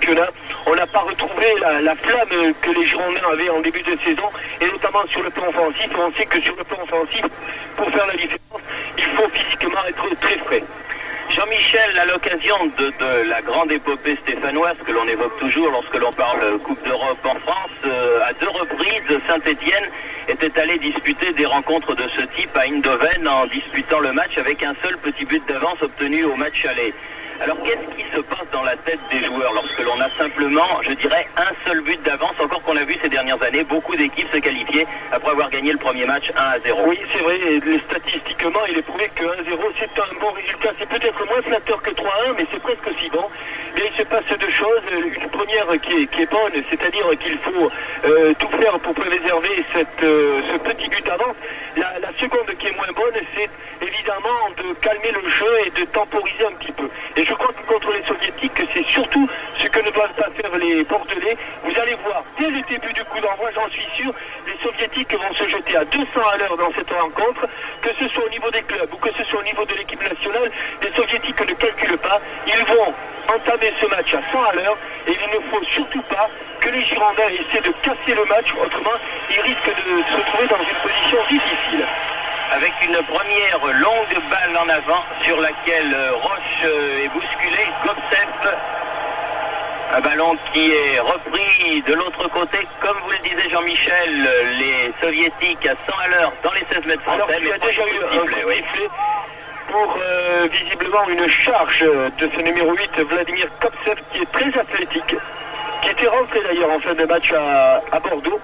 championnat. On n'a pas retrouvé la flamme que les Girondins avaient en début de saison, et notamment sur le plan offensif. On sait que sur le plan offensif, pour faire la différence, il faut physiquement être très frais. Jean-Michel, à l'occasion de la grande épopée stéphanoise que l'on évoque toujours lorsque l'on parle Coupe d'Europe en France, à 2 reprises, Saint-Étienne était allé disputer des rencontres de ce type à Eindhoven en disputant le match avec un seul petit but d'avance obtenu au match aller. Alors qu'est-ce qui se passe dans la tête des joueurs lorsque l'on a simplement, je dirais, un seul but d'avance, encore qu'on a vu ces dernières années beaucoup d'équipes se qualifier après avoir gagné le premier match 1-0. Oui, c'est vrai, et statistiquement, il est prouvé que 1-0 c'est un bon résultat. C'est peut-être moins flatteur que 3-1, mais c'est presque aussi bon. Et il se passe 2 choses. Une première qui est bonne, c'est-à-dire qu'il faut tout faire pour préserver ce petit but d'avance. La seconde qui est moins bonne, c'est évidemment de calmer le jeu et de temporiser un petit peu. Et je crois que contre les Soviétiques, c'est surtout ce que ne doivent pas faire les Bordelais. Vous allez voir, dès le début du coup d'envoi, j'en suis sûr, les Soviétiques vont se jeter à 200 à l'heure dans cette rencontre, que ce soit au niveau des clubs ou que ce soit au niveau de l'équipe nationale. Les Soviétiques ne calculent pas, ils vont entamer ce match à 100 à l'heure, et il ne faut surtout pas que les Girondins essaient de casser le match, autrement ils risquent de se retrouver dans une position difficile. Avec une première longue balle en avant sur laquelle Roche est bousculé, Gobsev, un ballon qui est repris de l'autre côté, comme vous le disiez Jean-Michel, les Soviétiques à 100 à l'heure dans les 16 mètres français. Alors il y a déjà eu un coup de sifflet pour visiblement une charge de ce numéro 8, Vladimir Gobsev, qui est très athlétique, qui était rentré d'ailleurs en fin de match à Bordeaux,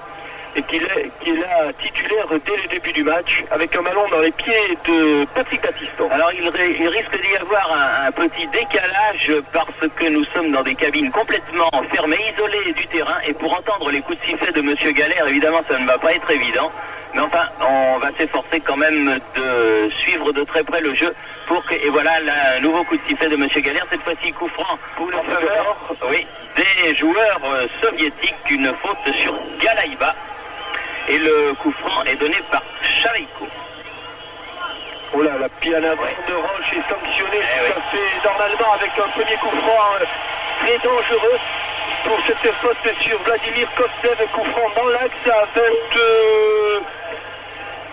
et qui est là titulaire dès le début du match, avec un ballon dans les pieds de Patrick Battiston. Alors il risque d'y avoir un petit décalage parce que nous sommes dans des cabines complètement fermées, isolées du terrain, et pour entendre les coups de sifflet de Monsieur Galère, évidemment ça ne va pas être évident, mais enfin on va s'efforcer quand même de suivre de très près le jeu pour que, et voilà le nouveau coup de sifflet de Monsieur Galère, cette fois-ci coup franc pour le faveur, oui, des joueurs soviétiques, une faute sur Galaïba. Et le coup franc est donné par Charicot. Oh là, la pianade de Roche est sanctionnée tout à fait normalement avec un premier coup franc très dangereux pour cette faute sur Vladimir Gobsev, coup franc dans l'axe à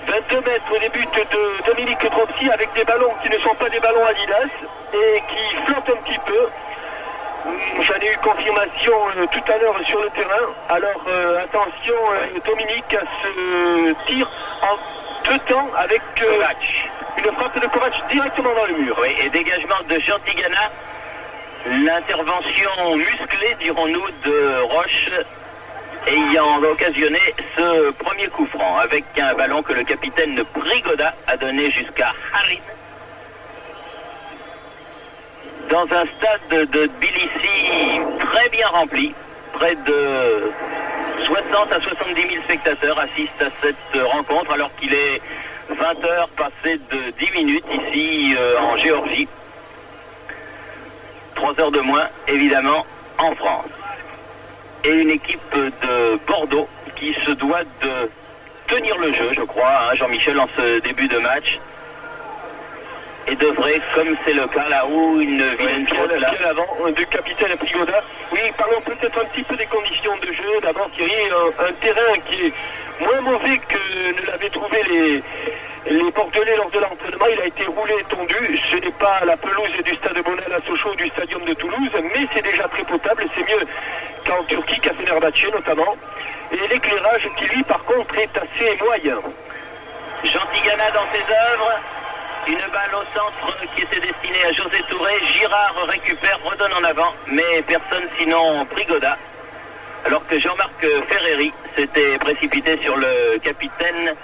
22 mètres des buts de Dominique Dropsy, avec des ballons qui ne sont pas des ballons Adidas et qui flottent un petit peu. J'en ai eu confirmation tout à l'heure sur le terrain. Alors attention Dominique à ce tir en 2 temps avec une frappe de Kovac directement dans le mur. Oui, et dégagement de Jean Tigana. L'intervention musclée, dirons-nous, de Roche ayant occasionné ce premier coup franc avec un ballon que le capitaine Prigoda a donné jusqu'à Harit. Dans un stade de Tbilissi très bien rempli, près de 60 à 70 000 spectateurs assistent à cette rencontre alors qu'il est 20h passé de 10 minutes ici en Géorgie. 3 heures de moins évidemment en France. Et une équipe de Bordeaux qui se doit de tenir le jeu, je crois, hein, Jean-Michel, en ce début de match. Et devrait, comme c'est le cas là où une vilaine faute là. Avant du capitaine Prigoda. Oui, parlons peut-être un petit peu des conditions de jeu. D'abord Thierry, un terrain qui est moins mauvais que ne l'avaient trouvé les Bordelais lors de l'entraînement. Il a été roulé et tondu. Ce n'est pas la pelouse du stade Bonnel à Sochaux ou du stadium de Toulouse, mais c'est déjà très potable. C'est mieux qu'en Turquie, qu'à Fenerbahçe notamment. Et l'éclairage qui lui par contre est assez moyen. Jean Tigana dans ses œuvres. Une balle au centre qui était destinée à José Touré. Girard récupère, redonne en avant, mais personne sinon Prigoda. Alors que Jean-Marc Ferreri s'était précipité sur le capitaine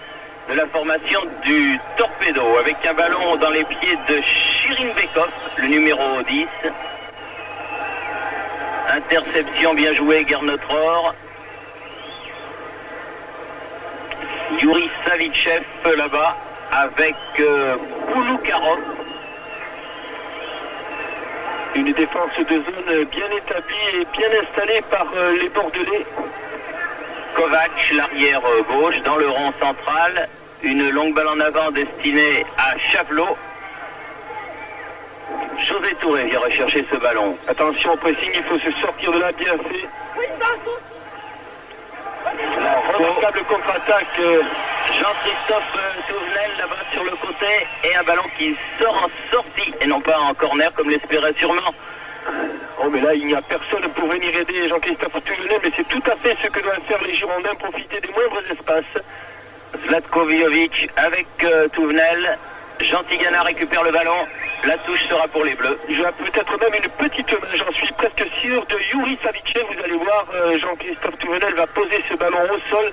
de la formation du Torpedo, avec un ballon dans les pieds de Chirinbekov, le numéro 10. Interception bien jouée, Garnotror. Yuri Savitchev là-bas avec Pouloukarov. Une défense de zone bien établie et bien installée par les Bordelais. Kovac, l'arrière gauche, dans le rond central. Une longue balle en avant destinée à Chavelot. José Touré vient rechercher ce ballon. Attention au pressing, il faut se sortir de là, bien fait. La remarquable contre-attaque. Jean-Christophe Touvenel là-bas sur le côté et un ballon qui sort en sortie et non pas en corner comme l'espérait sûrement. Oh mais là il n'y a personne pour venir aider Jean-Christophe Touvenel, mais c'est tout à fait ce que doivent faire les Girondins, profiter des moindres espaces. Zlatko Vujovic avec Touvenel. Jean Tigana récupère le ballon. La touche sera pour les Bleus. Il y a peut-être même une petite main, j'en suis presque sûr, de Yuri Savicev. Vous allez voir, Jean-Christophe Touvenel va poser ce ballon au sol.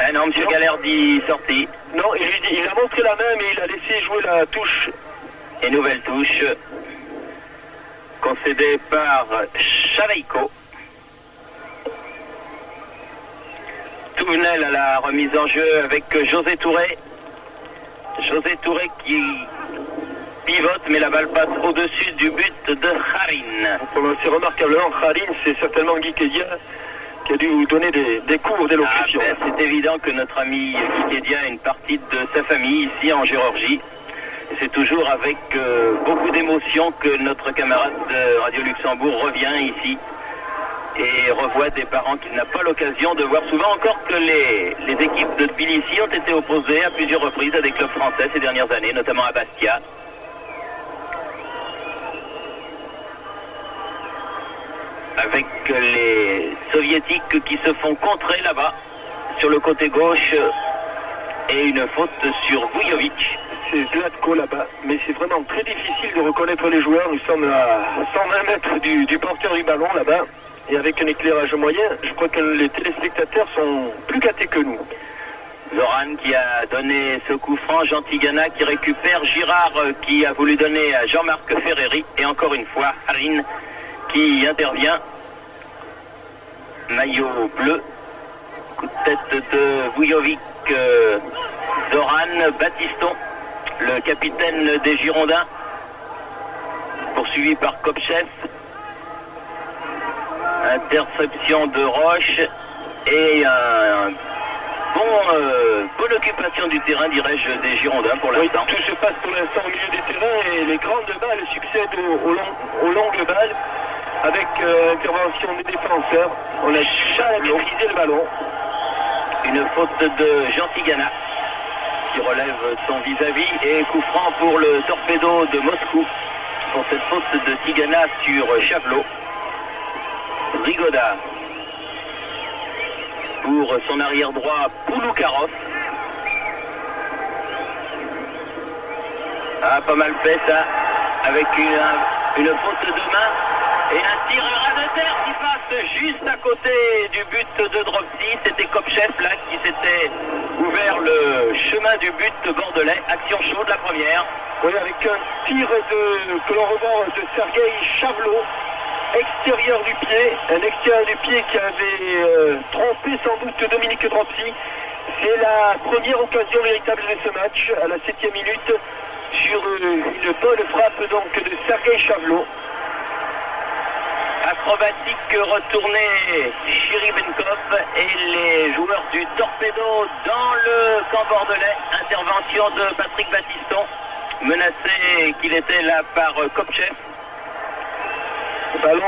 Ah non, M. Galère dit sortie. Non, il a montré la main, mais il a laissé jouer la touche. Et nouvelle touche concédée par Chaveiko. Touvenel à la remise en jeu avec José Touré. José Touré qui pivote, mais la balle passe au-dessus du but de Kharin. C'est remarquablement Kharin, c'est certainement Guy Kedia qui a dû vous donner des cours d'élocution. C'est évident que notre ami Guy Kedia a une partie de sa famille ici en Géorgie. C'est toujours avec beaucoup d'émotion que notre camarade de Radio Luxembourg revient ici et revoit des parents qu'il n'a pas l'occasion de voir. Souvent encore que les équipes de Tbilissi ont été opposées à plusieurs reprises à des clubs français ces dernières années, notamment à Bastia. Avec les soviétiques qui se font contrer là-bas, sur le côté gauche, et une faute sur Vujovic. C'est Zlatko là-bas, mais c'est vraiment très difficile de reconnaître les joueurs. Nous sommes à 120 mètres du porteur du ballon là-bas, et avec un éclairage moyen, je crois que les téléspectateurs sont plus gâtés que nous. Zoran qui a donné ce coup franc, Jean Tigana qui récupère, Girard qui a voulu donner à Jean-Marc Ferreri, et encore une fois, Harin qui intervient. Maillot bleu, coup de tête de Vujovic, Zoran, Baptiston, le capitaine des Girondins, poursuivi par Kopchev. Interception de Roche et bonne occupation du terrain, dirais-je, des Girondins pour l'instant. Oui, tout se passe pour l'instant au milieu des terrains et les grandes balles succèdent aux longues balles avec intervention des défenseurs. On a déjà maîtrisé le ballon. Une faute de Jean Tigana qui relève son vis-à-vis et coup franc pour le Torpedo de Moscou pour cette faute de Tigana sur Chavelot. Rigoda pour son arrière droit Pouloukarov. Ah, pas mal fait ça, avec une faute de main et un tir à ras de terre qui passe juste à côté du but de Dropsy. C'était Kopchev là qui s'était ouvert le chemin du but bordelais. Action chaude la première. Oui, avec un tir que l'on revoit de Sergueï Chavelot. Extérieur du pied, un extérieur du pied qui avait trompé sans doute Dominique Dropsy. C'est la première occasion véritable de ce match à la 7e minute sur une bonne frappe donc de Sergueï Chavelot. Acrobatique retourné Chiribenkov et les joueurs du Torpedo dans le camp bordelais. Intervention de Patrick Baptiston, menacé qu'il était là par Kopchev. Ballon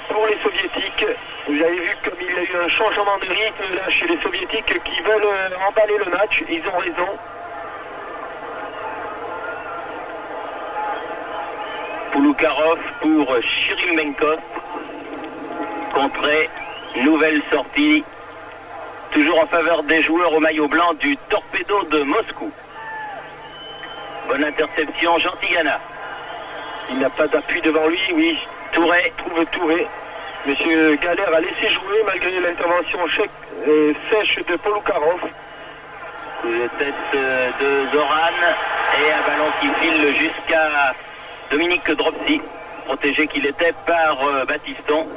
pour les soviétiques. Vous avez vu comme il y a eu un changement de rythme là chez les soviétiques qui veulent emballer le match. Ils ont raison. Pouloukarov pour Chirimenkov. Contrée, nouvelle sortie. Toujours en faveur des joueurs au maillot blanc du Torpedo de Moscou. Bonne interception, Jean Tigana. Il n'a pas d'appui devant lui, oui. Touré. Trouve Touré. Monsieur Galère a laissé jouer malgré l'intervention sèche de Pouloukarov. Coup de tête de Zoran et un ballon qui file jusqu'à Dominique Dropsy, protégé qu'il était par Baptiston.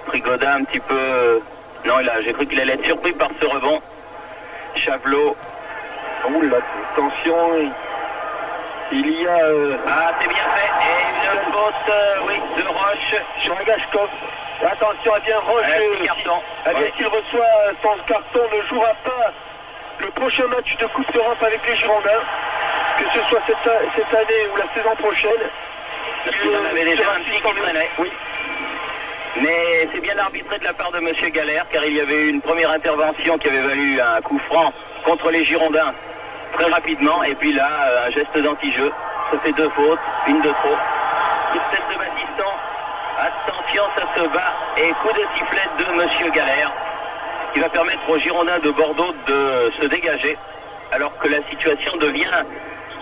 Rigoda un petit peu... Non, j'ai cru qu'il allait être surpris par ce rebond. Chavelot. Oula, attention, il y a... Ah, c'est bien fait. Et une faute, oui, de Roche. Sur Agashkov. Attention, eh bien Roche, carton. s'il reçoit son carton, ne jouera pas le prochain match de Coupe d'Europe avec les Girondins, que ce soit cette année ou la saison prochaine. Il en avait déjà un petit qui traînait. Oui. Mais c'est bien arbitré de la part de M. Galère, car il y avait eu une première intervention qui avait valu un coup franc contre les Girondins très rapidement, et puis là, un geste d'anti-jeu. Ça fait 2 fautes, une de trop. Coup de tête de Battiston. Attention, ça se bat. Et coup de sifflet de M. Galère, qui va permettre aux Girondins de Bordeaux de se dégager, alors que la situation devient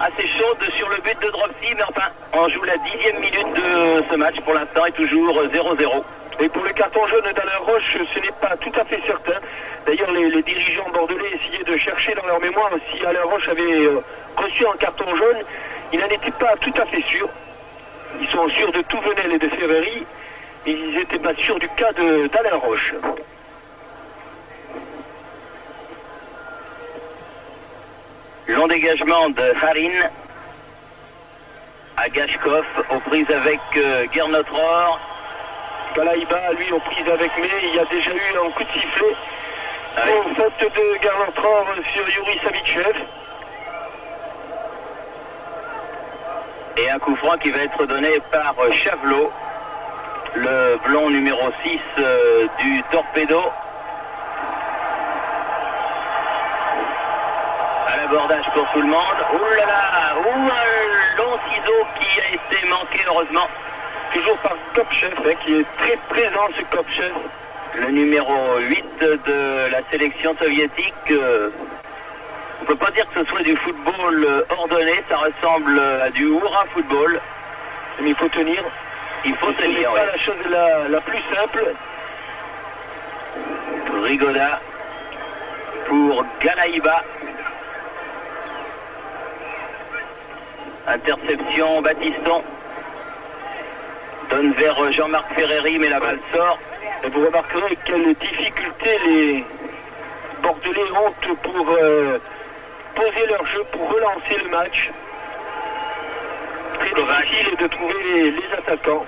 assez chaude sur le but de Dropsy. Mais enfin, on joue la 10e minute de ce match pour l'instant, et toujours 0-0. Et pour le carton jaune d'Alain Roche, ce n'est pas tout à fait certain. D'ailleurs, les dirigeants bordelais essayaient de chercher dans leur mémoire si Alain Roche avait reçu un carton jaune. Ils n'en étaient pas tout à fait sûrs. Ils sont sûrs de Touvenel et de Ferreri, mais ils n'étaient pas sûrs du cas d'Alain Roche. Long dégagement de Harin à Gashkov, aux prises avec Gernotror. Galaïba, lui, aux prises avec May. Il y a déjà eu un coup de sifflet. Faute de Gernotror sur Yuri Savitchev. Et un coup franc qui va être donné par Chavelot, le blond numéro 6 du Torpedo. À l'abordage pour tout le monde. Ouh là là, un long ciseau qui a été manqué heureusement. Toujours par Kopchev, qui est très présent ce Kopchev. Le numéro 8 de la sélection soviétique. On ne peut pas dire que ce soit du football ordonné, ça ressemble à du hurrah football. Mais il faut tenir. Il faut tenir, c'est pas la chose la plus simple. Rigoda pour Galaïba. Interception, Battiston. Donne vers Jean-Marc Ferreri, mais la balle sort. Et vous remarquerez quelle difficulté les Bordelais ont pour poser leur jeu, pour relancer le match. Très difficile de trouver les attaquants.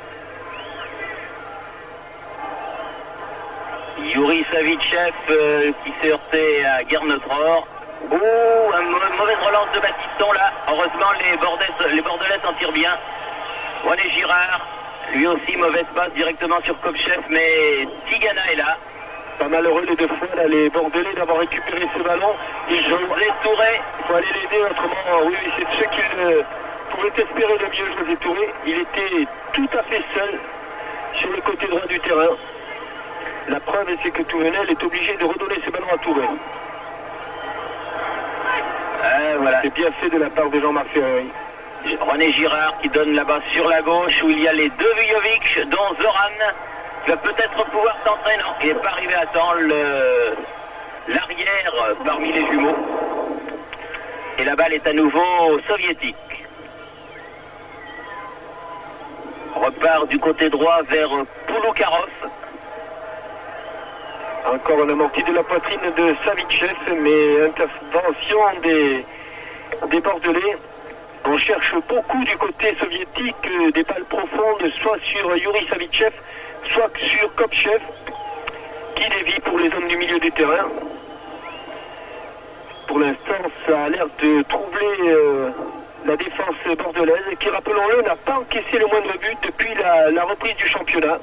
Yuri Savitchev qui s'est heurté à Gernotror. Oh, une mauvaise relance de Battiston là. Heureusement, les Bordelais s'en tirent bien. René Girard, lui aussi mauvaise passe directement sur Kopchev, mais Tigana est là. Pas malheureux les 2 fois, là, les Bordelais d'avoir récupéré ce ballon. José Touré. Il faut aller l'aider, autrement, oui, c'est ce qu'il pouvait espérer de mieux, José Touré. Il était tout à fait seul sur le côté droit du terrain. La preuve, c'est que Touvenel est obligé de redonner ce ballon à Touré. Voilà. C'est bien fait de la part de Jean-Marc Ferreri. René Girard qui donne là-bas sur la gauche où il y a les 2 Vujovic, dont Zoran, qui va peut-être pouvoir s'entraîner. Non, il n'est pas arrivé à temps, l'arrière parmi les jumeaux. Et la balle est à nouveau soviétique. Repart du côté droit vers Pouloukarov. Encore un amorti de la poitrine de Savitchev, mais intervention des Bordelais. On cherche beaucoup du côté soviétique des balles profondes, soit sur Yuri Savitchev, soit sur Kopchev, qui dévie pour les hommes du milieu du terrain. Pour l'instant, ça a l'air de troubler la défense bordelaise, qui, rappelons-le, n'a pas encaissé le moindre but depuis la reprise du championnat.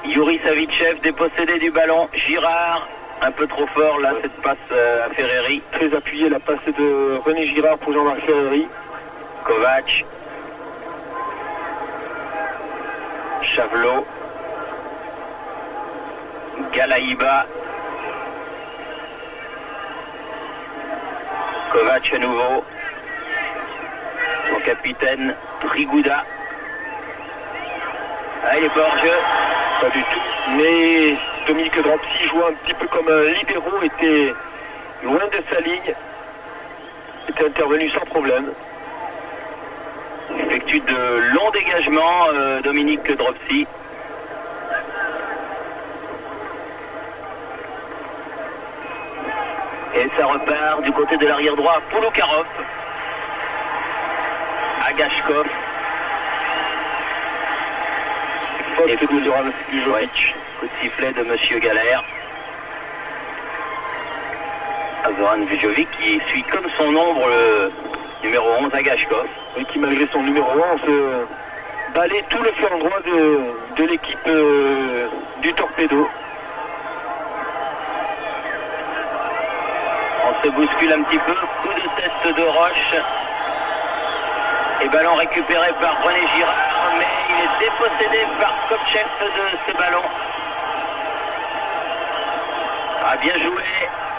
Yuri Savitchev dépossédé du ballon. Girard, un peu trop fort là, cette passe à Ferreri. Très appuyée la passe de René Girard pour Jean-Marc Ferreri. Kovac. Chavelot. Galaïba. Kovac à nouveau. Son capitaine Trigouda. Ah, il est pas hors jeu. Pas du tout. Mais Dominique Dropsy jouait un petit peu comme un libéraux, était loin de sa ligne, était intervenu sans problème. Il effectue de longs dégagements, Dominique Dropsy. Et ça repart du côté de l'arrière droit, Pouloukarov. Agashkov. Et coup de Vujovic. Coup de sifflet de Monsieur Galère. Zoran Vujovic qui suit comme son ombre le numéro 11 Agashkov. Et qui malgré son numéro 11 balaye tout le flanc droit de l'équipe du Torpedo. On se bouscule un petit peu, coup de tête de Roche. Et ballon récupéré par René Girard, mais il est dépossédé par Kopchev de ce ballon. Ah, bien joué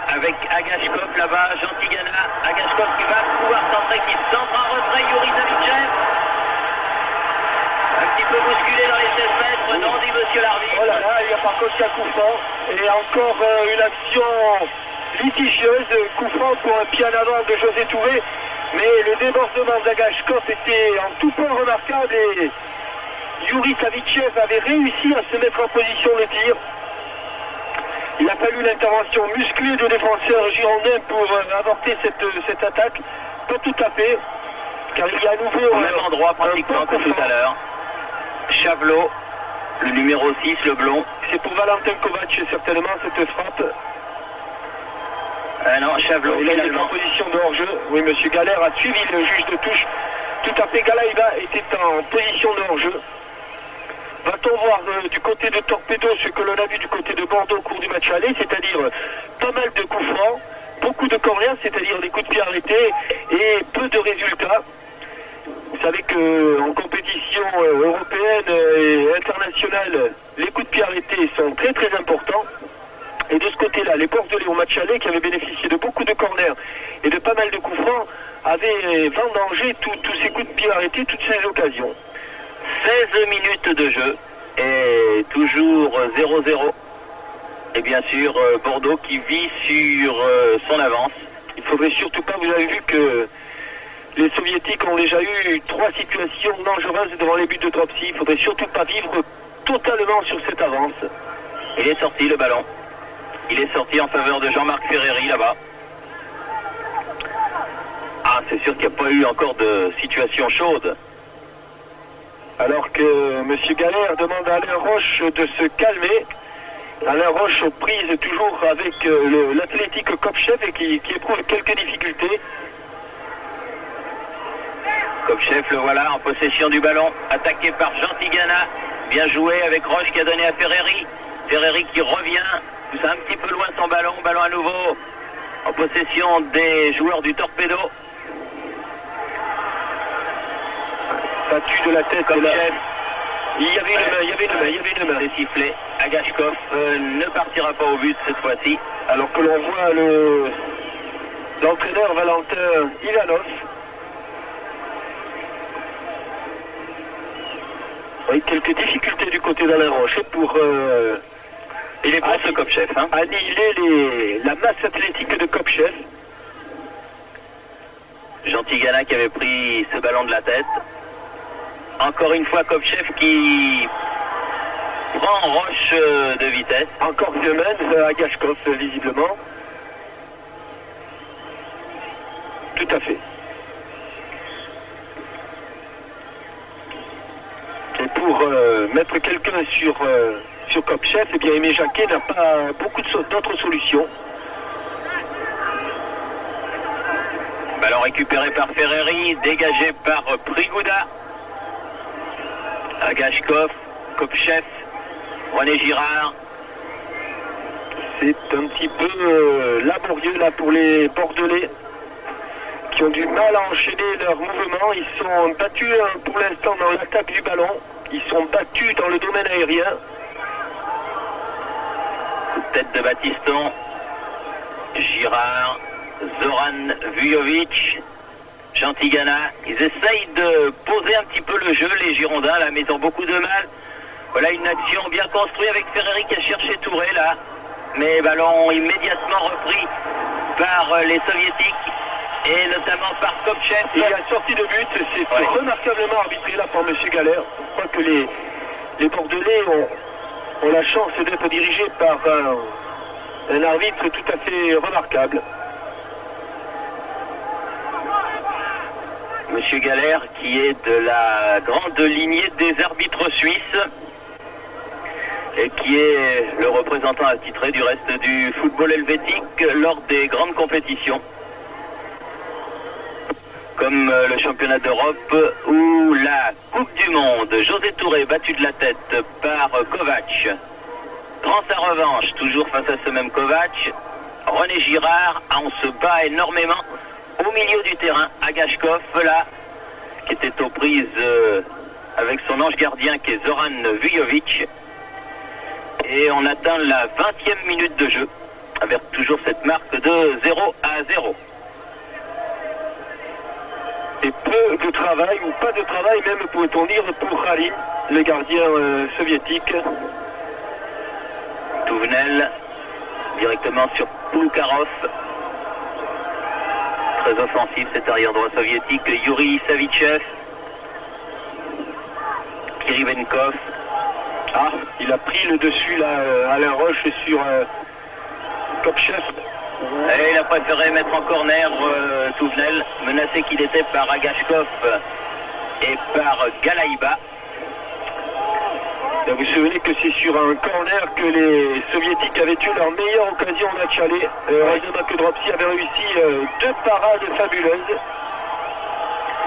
avec Agashkov là-bas, Jantigana. Agashkov qui va pouvoir centrer, qui centre en retrait, Yuri Savitchev. Un petit peu bousculé dans les 16 mètres, non, dit monsieur l'arbitre. Oh là là, il y a par contre un coup franc. Et encore une action litigieuse, coup franc pour un pied en avant de José Touré. Mais le débordement d'Agashkov était en tout point remarquable et Yuri Savitchev avait réussi à se mettre en position de tir. Il a fallu l'intervention musclée de défenseurs girondins pour avorter cette attaque. Pas tout à fait, car il y a à nouveau au même endroit pratiquement que tout à l'heure. Chavelot, le numéro 6, le blond. C'est pour Valentin Kovac certainement cette frappe. Non, Chavelot, il est en position de hors-jeu. Oui, monsieur Galère a suivi le juge de touche. Tout à fait, Galaïva était en position de hors-jeu. Va-t-on voir du côté de Torpedo ce que l'on a vu du côté de Bordeaux au cours du match aller, c'est-à-dire pas mal de coups francs, beaucoup de corners, c'est-à-dire des coups de pied arrêtés et peu de résultats. Vous savez qu'en compétition européenne et internationale, les coups de pied arrêtés sont très très importants. Et de ce côté-là, les Bordelais au match aller, qui avaient bénéficié de beaucoup de corners et de pas mal de coups francs, avaient vendangé tous ces coups de pied arrêtés, toutes ces occasions. 16 minutes de jeu et toujours 0-0. Et bien sûr, Bordeaux qui vit sur son avance. Il faudrait surtout pas, vous avez vu que les Soviétiques ont déjà eu 3 situations dangereuses devant les buts de Tropsy. Il faudrait surtout pas vivre totalement sur cette avance. Il est sorti le ballon. Il est sorti en faveur de Jean-Marc Ferreri là-bas. Ah, c'est sûr qu'il n'y a pas eu encore de situation chaude. Alors que M. Galère demande à Alain Roche de se calmer. Alain Roche aux prises toujours avec l'athlétique Kopchev et qui éprouve quelques difficultés. Kopchev, le voilà en possession du ballon, attaqué par Jantigana. Bien joué avec Roche qui a donné à Ferreri. Ferreri qui revient, pousse un petit peu loin son ballon, ballon à nouveau en possession des joueurs du Torpedo. Battu de la tête, Kopchev. Il y avait une main. C'est sifflé. Agashkov ne partira pas au but cette fois-ci. Alors que l'on voit l'entraîneur Valentin Ivanov. Oui, quelques difficultés du côté d'Alain Roche pour il est pour ce Kopchev. Hein. Annihiler la masse athlétique de Kopchev. Jantigana qui avait pris ce ballon de la tête. Encore une fois Kopchev qui prend Roche de vitesse. Encore Zeman, Agashkov visiblement. Tout à fait. Et pour mettre quelqu'un sur Kopchev, eh bien Aimé Jacquet n'a pas beaucoup d'autres solutions. Ballon récupéré par Ferreri, dégagé par Prigouda. Agashkov, Kopchev, René Girard. C'est un petit peu laborieux là pour les Bordelais qui ont du mal à enchaîner leurs mouvements. Ils sont battus pour l'instant dans l'attaque du ballon. Ils sont battus dans le domaine aérien. Tête de Batiston, Girard, Zoran Vujovic, Jantigana. Ils essayent de poser un petit peu le jeu, les Girondins, là, mais ils ont beaucoup de mal. Voilà une action bien construite avec Ferreri qui a cherché Touré là. Mais ballon immédiatement repris par les Soviétiques et notamment par Kopchev. Il a sorti de but, c'est remarquablement arbitré là par M. Galère. Je crois que les Bordelais ont la chance d'être dirigés par un arbitre tout à fait remarquable. Monsieur Galère qui est de la grande lignée des arbitres suisses. et qui est le représentant attitré du reste du football helvétique lors des grandes compétitions, comme le championnat d'Europe ou la Coupe du Monde. José Touré battu de la tête par Kovac. Prend sa revanche, toujours face à ce même Kovac. René Girard, on se bat énormément au milieu du terrain. Agashkov, là, qui était aux prises avec son ange gardien qui est Zoran Vujovic. Et on atteint la 20e minute de jeu, avec toujours cette marque de 0-0. Et peu de travail, ou pas de travail même, pourrait-on dire, pour Khalin, le gardien soviétique. Touvenel, directement sur Pulukharov. Très offensif cet arrière-droit soviétique. Yuri Savichev. Kiribenkov. Ah, il a pris le dessus là, Alain Roche sur Kopchev. Et il a préféré mettre en corner Touvenel, menacé qu'il était par Agashkov et par Galaïba. Vous vous souvenez que c'est sur un corner que les soviétiques avaient eu leur meilleure occasion en match aller. Heureusement que Dropsy avait réussi deux parades fabuleuses.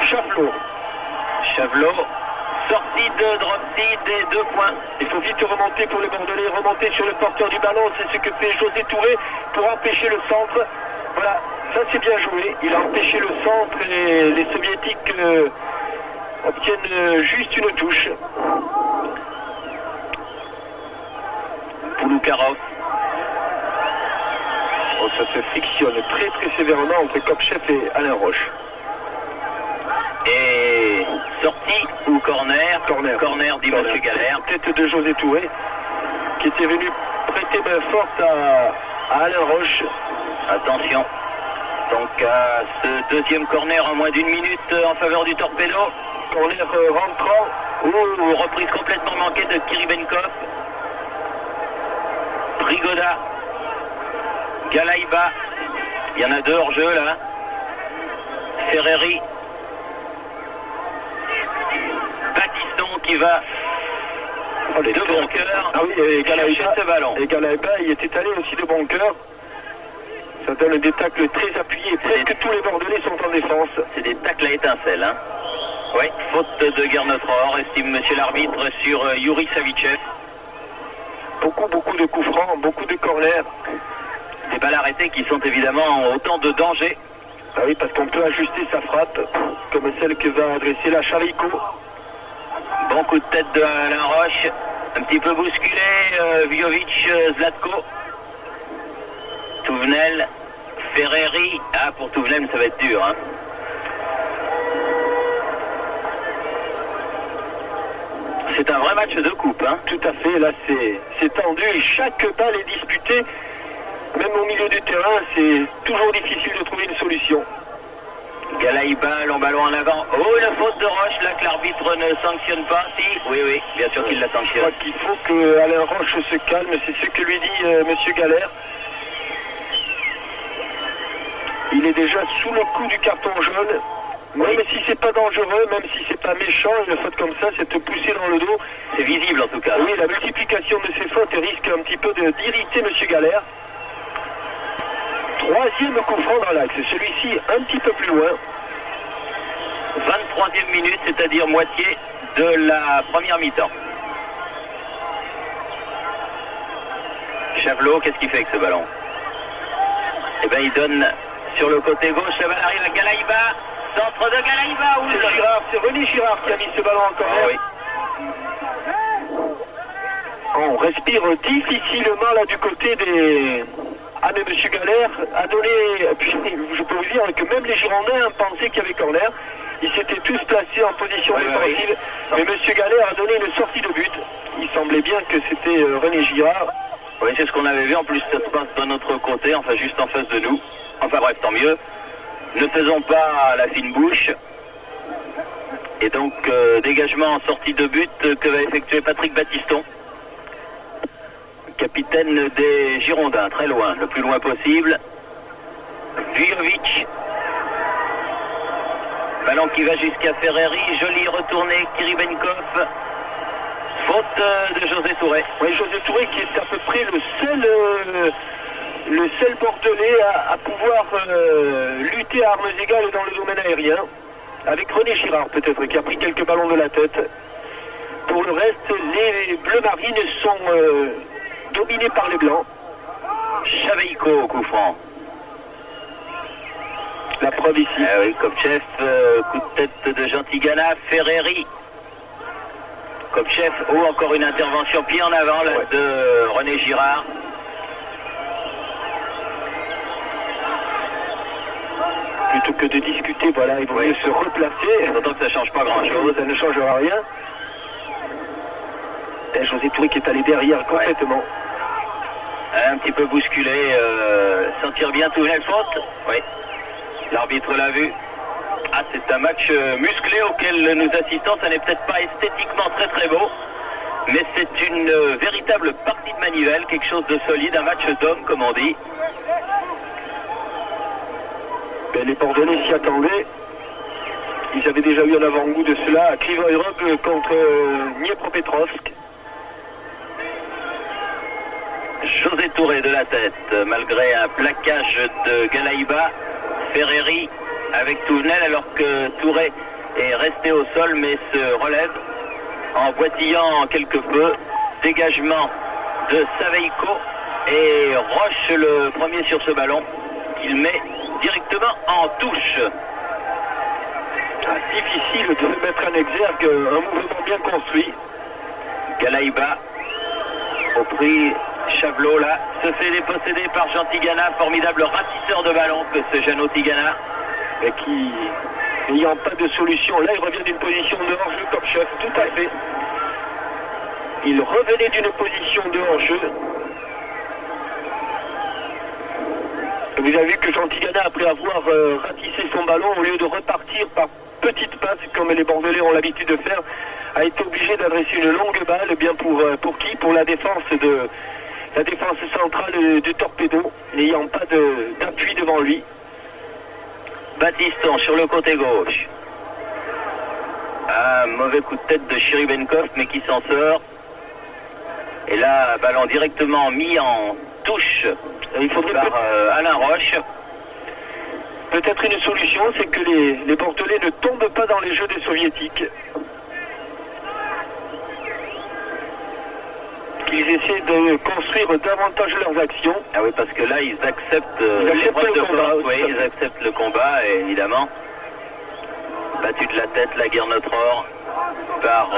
Chavelot. Sortie de Dropsy des 2 points. Il faut vite remonter pour les Bordelais, remonter sur le porteur du ballon. C'est ce que fait José Touré pour empêcher le centre. Voilà, ça c'est bien joué. Il a empêché le centre et les soviétiques obtiennent juste une touche. Pulukharov. Oh, ça se frictionne très très sévèrement entre Kopchev et Alain Roche. Et sortie ou corner? Corner dit Monsieur Galère. Tête de José Touré, qui était venu prêter main forte à Alain Roche. Attention. Donc à ce deuxième corner en moins d'une minute en faveur du Torpedo. Corner rentrant. Reprise complètement manquée de Kiribenkov. Prigoda. Galaïba. Il y en a 2 hors jeu là. Ferreri. Batiston qui va de bon cœur. Ah oui, et Galaïba, ce ballon. Et Galaïba, il était allé aussi de bon cœur. Ça donne des tacles très appuyés. Presque tous les Bordelais sont en défense. C'est des tacles à étincelles. Hein. Oui, faute de Guernotror, estime monsieur l'arbitre sur Yuri Savichev. Beaucoup de coups francs, beaucoup de corners. Des balles arrêtées qui sont évidemment autant de dangers. Ah oui, parce qu'on peut ajuster sa frappe, comme celle que va adresser la Charicot. Bon coup de tête de Alain Roche, un petit peu bousculé, Vujovic, Zlatko. Touvenel, Ferreri. Ah, pour Touvenel, ça va être dur. Hein. C'est un vrai match de coupe. Hein. Tout à fait, là c'est tendu et chaque balle est disputée. Même au milieu du terrain, c'est toujours difficile de trouver une solution. Galaïba, long ballon en avant. Oh, la faute de Roche, là que l'arbitre ne sanctionne pas. Si, oui, bien sûr qu'il la sanctionne. Je crois qu'il faut que Alain Roche se calme, c'est ce que lui dit Monsieur Galère. Il est déjà sous le coup du carton jaune. Oui. Même si c'est pas dangereux, même si c'est pas méchant, une faute comme ça, c'est te pousser dans le dos. C'est visible en tout cas. Oui, la multiplication de ces fautes risque un petit peu d'irriter Monsieur Galère. 3e coup franc dans l'axe, celui-ci un petit peu plus loin. 23e minute, c'est-à-dire moitié de la première mi-temps. Chavelot, qu'est-ce qu'il fait avec ce ballon? Eh bien, il donne sur le côté gauche, la balle arrive à Galaïba. Centre de Galaïba. C'est René Girard qui a mis ce ballon en corner. On respire difficilement là du côté des... Ah mais M. Galère a donné, puis je peux vous dire que même les Girondins pensaient qu'il y avait corner. Ils s'étaient tous placés en position défensive. Mais M. Galère a donné une sortie de but. Il semblait bien que c'était René Girard. Oui, c'est ce qu'on avait vu. En plus, ça se passe de notre côté, enfin juste en face de nous. Enfin bref, tant mieux. Ne faisons pas la fine bouche. Et donc, dégagement en sortie de but que va effectuer Patrick Batiston. Capitaine des Girondins, très loin, le plus loin possible. Vujovic. Ballon qui va jusqu'à Ferreri, joli retourné, Kiribenkov. Faute de José Touré. Oui, José Touré qui est à peu près le seul Bordelais à pouvoir lutter à armes égales dans le domaine aérien. Avec René Girard peut-être, qui a pris quelques ballons de la tête. Pour le reste, les Bleus Marines sont dominés par les Blancs. Chaveiko au coup franc. La preuve ici. Ah oui, Kopchev, coup de tête de Jantigana, Ferreri. Kopchev, ou encore une intervention pied en avant là, de René Girard. Plutôt que de discuter, voilà, il vaut mieux se replacer. D'autant que ça ne change pas grand-chose. Ça ne changera rien. Et José Touré qui est allé derrière complètement. Un petit peu bousculé, sentir bien tout une faute. Oui, l'arbitre l'a vu. Ah, c'est un match musclé auquel nous assistons. Ça n'est peut-être pas esthétiquement très très beau, mais c'est une véritable partie de manivelle, quelque chose de solide, un match d'homme comme on dit. Ben, les Bordelais s'y attendaient. Ils avaient déjà eu un avant-goût de cela à Krivoy-Rog contre Dniepropetrovsk. José Touré de la tête, malgré un plaquage de Galaïba, Ferreri avec Touvenel, alors que Touré est resté au sol mais se relève en boitillant quelque peu. Dégagement de Saveiko et Roche le premier sur ce ballon qu'il met directement en touche. Difficile de mettre en exergue un mouvement bien construit. Galaïba au prix Chavelot là se fait déposséder par Jean Tigana, formidable ratisseur de ballon que ce Jeannot Tigana. Et qui, n'ayant pas de solution, là il revient d'une position de hors-jeu comme chef, tout à fait. Il revenait d'une position de hors-jeu. Vous avez vu que Jean Tigana, après avoir ratissé son ballon, au lieu de repartir par petites passes comme les Bordelais ont l'habitude de faire, a été obligé d'adresser une longue balle, bien pour qui? Pour la défense centrale du Torpedo, n'ayant pas d'appui devant lui. Baptiston sur le côté gauche. Un mauvais coup de tête de Chiribenkov, mais qui s'en sort. Et là, ballon directement mis en touche par Alain Roche. Peut-être une solution, c'est que les Bordelais ne tombent pas dans les jeux des Soviétiques. Qu'ils essaient de construire davantage leurs actions. Ah oui, parce que là, ils acceptent l'épreuve de force. Oui, ils acceptent le combat, évidemment. Battu de la tête, la guerre notre or, par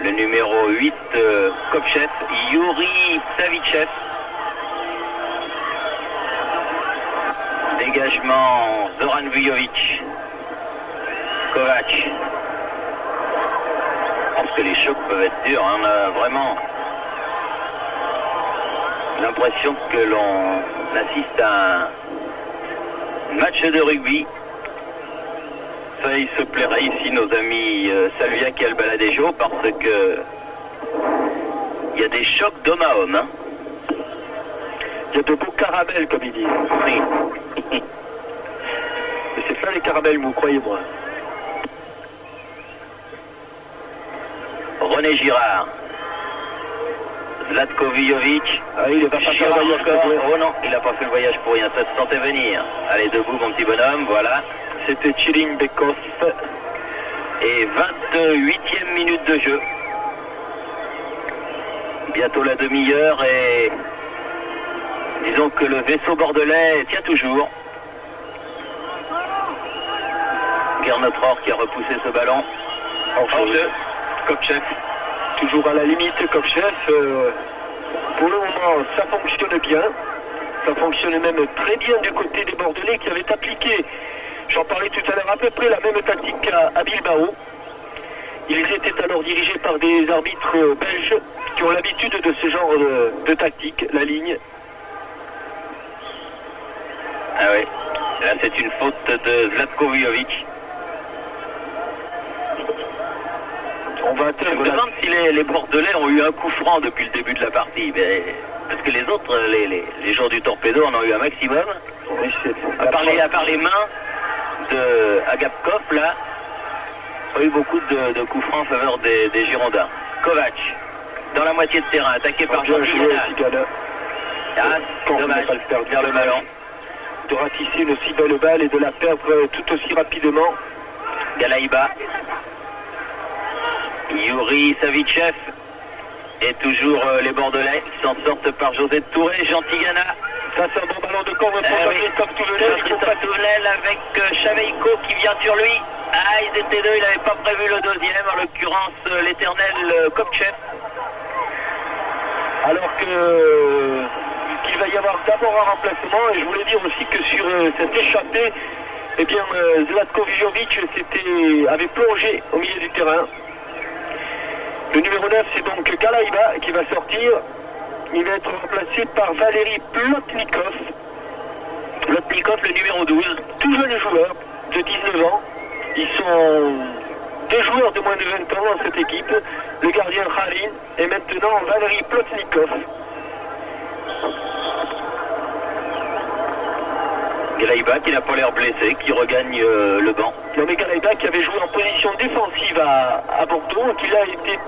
le numéro 8, Kopchev, Yuri Savichev. Dégagement, Zoran Vujovic. Kovac. Parce que les chocs peuvent être durs, hein, on a vraiment l'impression que l'on assiste à un match de rugby. Ça, il se plairait ici nos amis Salviac et Albaladejo, parce que il y a des chocs d'homme à homme. Hein. Il y a de beaux caramels, comme il dit. Oui. Mais c'est ça les caramels mous, croyez-moi. René Girard. Zlatko Vujovic. Ah, il va pas faire le voyage pour rien. Oh non, il n'a pas fait le voyage pour rien, ça se sentait venir. Allez, debout mon petit bonhomme, voilà. C'était Chiribenkov. Et 28e minute de jeu. Bientôt la demi-heure et disons que le vaisseau bordelais tient toujours. Guernotror qui a repoussé ce ballon. En jeu, Kopchev. Toujours à la limite, Kopchev. Pour le moment, ça fonctionne bien. Ça fonctionne même très bien du côté des Bordelais qui avaient appliqué, j'en parlais tout à l'heure, à peu près la même tactique qu'à Bilbao. Ils étaient alors dirigés par des arbitres belges qui ont l'habitude de ce genre de tactique, la ligne. Ah oui, là c'est une faute de Zlatko Vujovic. On va Je me demande si les Bordelais ont eu un coup franc depuis le début de la partie. Mais, parce que les autres, les joueurs du Torpedo en ont eu un maximum. Oui, à part les mains de Agapkov, là, il y a eu beaucoup de coups francs en faveur des Girondins. Kovac. Dans la moitié de terrain, attaqué par Jean-Tigana. Ah, dommage, vers le ballon. De ratisser une aussi belle balle et de la perdre tout aussi rapidement. Galaïba. Yuri Savichev. Et toujours les Bordelais qui s'en sortent par José Touré. Jean-Tigana. Ça c'est un bon ballon de corps pour Jean-Christophe Touvenel avec Chaveiko qui vient sur lui. Ah, ils étaient deux, il n'avait pas prévu le deuxième, en l'occurrence l'éternel Kopchev. Alors qu'il va y avoir d'abord un remplacement, et je voulais dire aussi que sur cette échappée, eh bien Zlatko Vijovic avait plongé au milieu du terrain. Le numéro 9 c'est donc Galaïba qui va sortir. Il va être remplacé par Valérie Plotnikov. Plotnikov, le numéro 12. Tout jeune joueur de 19 ans. Ils sont deux joueurs de moins de 20 ans dans cette équipe. Le gardien Khalin et maintenant Valérie Plotnikov. Galaïba qui n'a pas l'air blessé, qui regagne le banc. Non mais Galaïba qui avait joué en position défensive à Bordeaux, qui là était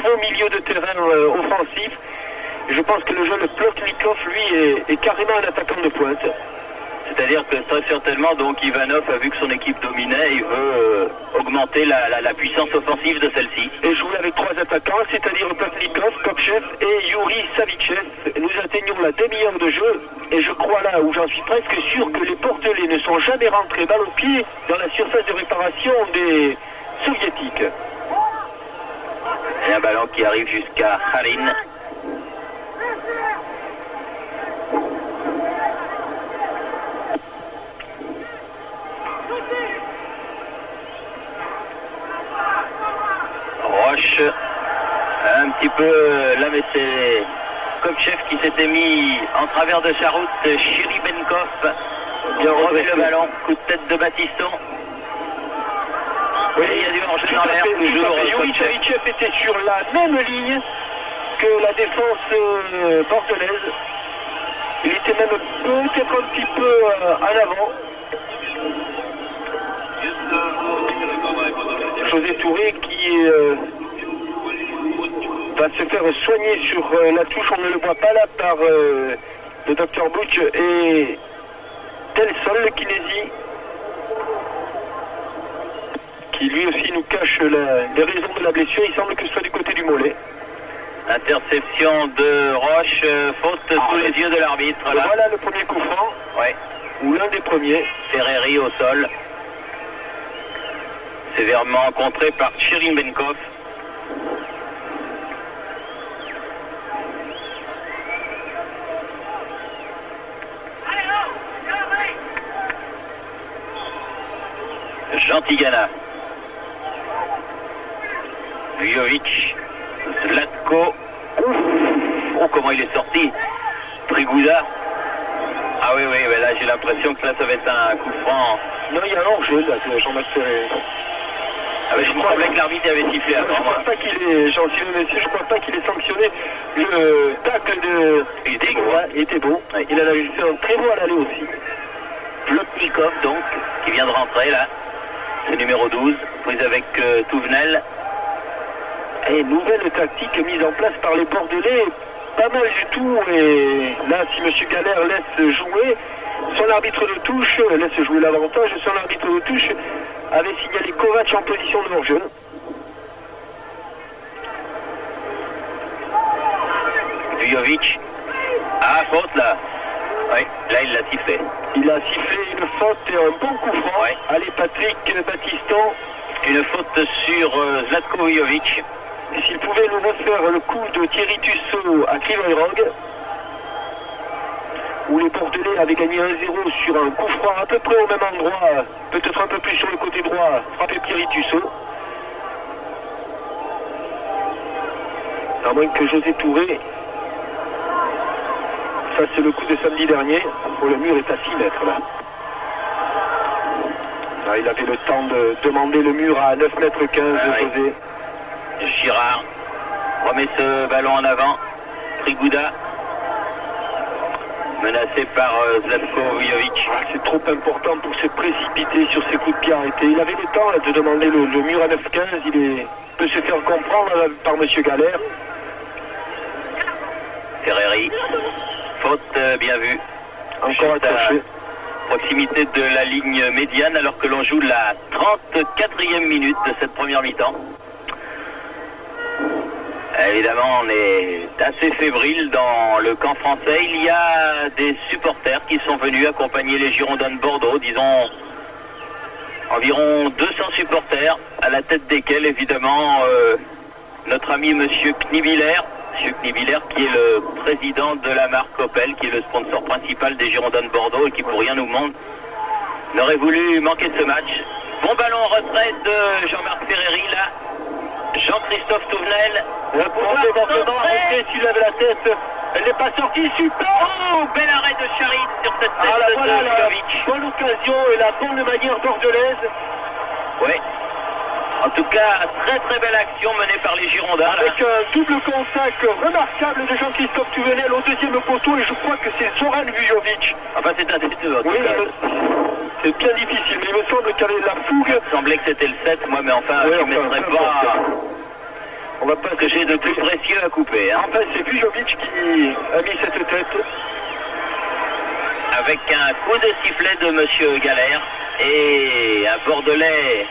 faux milieu de terrain offensif. Je pense que le jeune Plotnikov, lui, est carrément un attaquant de pointe. C'est-à-dire que très certainement, donc Ivanov a vu que son équipe dominait, il veut augmenter la puissance offensive de celle-ci. Et jouer avec trois attaquants, c'est-à-dire Plotnikov, Kopchev et Yuri Savichev. Nous atteignons la demi-heure de jeu, et je crois là où j'en suis presque sûr que les Bordelais ne sont jamais rentrés balle au pied dans la surface de réparation des Soviétiques. Et un ballon qui arrive jusqu'à Khalin. Roche, un petit peu, là mais c'est Kopchev qui s'était mis en travers de sa route, Chiribenkov, bien remet le ballon, coup de tête de Battiston. Oui, il y a du hors-jeu dans l'air, toujours. Yuri Savichev était sur la même ligne que la défense bordelaise. Il était même peut-être un petit peu en avant. José Touré qui va se faire soigner sur la touche, on ne le voit pas là, par le docteur Butch et Telsol, le kinésie, qui lui aussi nous cache les raisons de la blessure. Il semble que ce soit du côté du mollet. Interception de Roche, faute sous les yeux de l'arbitre. Voilà le premier coup franc, ouais. Ou l'un des premiers. Ferreri au sol. Sévèrement contré par Chiribenkov. Jean-Tigana. Vujovic. Zlatko. Oh, comment il est sorti. Prigouda. Ah oui, mais là j'ai l'impression que là ça va être un coup franc. Non, il y a un hors-jeu là, Jean-Marc Ferré. Ah mais je me semblais que l'arbitre avait sifflé avant. Je crois pas qu'il est, je crois pas qu'il ait sanctionné le tacle de... Il était beau. Ouais, il était beau. Ouais. Il a fait un très beau à l'aller aussi. Plotnikov donc, qui vient de rentrer là. C'est numéro 12, prise avec Touvenel. Et nouvelle tactique mise en place par les Bordelais, pas mal du tout. Et là, si M. Galère laisse jouer, son arbitre de touche, laisse jouer l'avantage, son arbitre de touche avait signalé Kovac en position de hors-jeu. Vujovic. Ah, faute là. Oui, là il l'a sifflé. Il a sifflé une faute et un bon coup franc. Ouais. Allez, Patrick Battiston. Une faute sur Zlatko Vujovic. Et s'il pouvait nous refaire le coup de Thierry Tussaud à Krivoyrog, où les Bordelais avaient gagné 1-0 sur un coup franc à peu près au même endroit, peut-être un peu plus sur le côté droit, frappé Thierry Tussaud. À moins que José Touré fasse le coup de samedi dernier, où le mur est à 6 mètres là. Là il avait le temps de demander le mur à 9 mètres 15, José. Girard remet ce ballon en avant. Prigouda. menacé par Zlatko Vujovic. C'est trop important pour se précipiter sur ces coups de pied arrêtés. Il avait le temps là, de demander le mur à 9-15. Peut se faire comprendre là, par M. Galère. Ferreri, faute bien vue. Encore attaché. Proximité de la ligne médiane alors que l'on joue la 34e minute de cette première mi-temps. Évidemment, on est assez fébrile dans le camp français. Il y a des supporters qui sont venus accompagner les Girondins de Bordeaux, disons environ 200 supporters, à la tête desquels, évidemment, notre ami Monsieur Knibiller. Monsieur Knibiller qui est le président de la marque Opel, qui est le sponsor principal des Girondins de Bordeaux et qui, pour rien au monde, n'aurait voulu manquer de ce match. Bon ballon en retrait de Jean-Marc Ferreri, là. Jean-Christophe Touvenel. La arrêté, s'il lève la tête. Elle n'est pas sortie, super. Oh, bel arrêt de Charit sur cette tête de Vujovic. Bonne occasion et la bonne manière bordelaise. Oui. En tout cas, très très belle action menée par les Girondins. Avec un double contact remarquable de Jean-Christophe Touvenel au deuxième poteau et je crois que c'est Zoran Vujovic. Enfin, c'est un des deux. Oui, c'est bien difficile, mais il me semble qu'avec la fougue... Il me semblait que c'était le 7, moi, mais enfin, je ne mettrai pas... On va pas ce que j'ai de plus précieux à couper. Hein. Enfin, c'est Vujovic qui a mis cette tête. Avec un coup de sifflet de Monsieur Galère et un Bordelais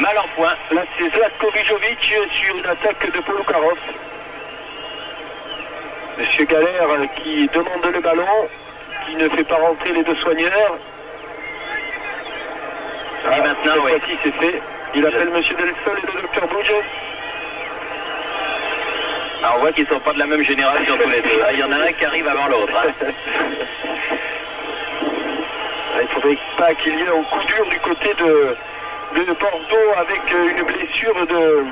mal en point. Là, c'est Zlatko Vujovic sur une attaque de Polukarov. Monsieur Galère qui demande le ballon, qui ne fait pas rentrer les deux soigneurs. Et maintenant, oui. Cette fois-ci, c'est fait. Il appelle Monsieur Delsol et le docteur Bourges. Alors, on voit qu'ils ne sont pas de la même génération tous les deux. Il y en a un qui arrive avant l'autre. Hein. Il ne faudrait pas qu'il y ait un coup dur du côté de Bordeaux avec une blessure de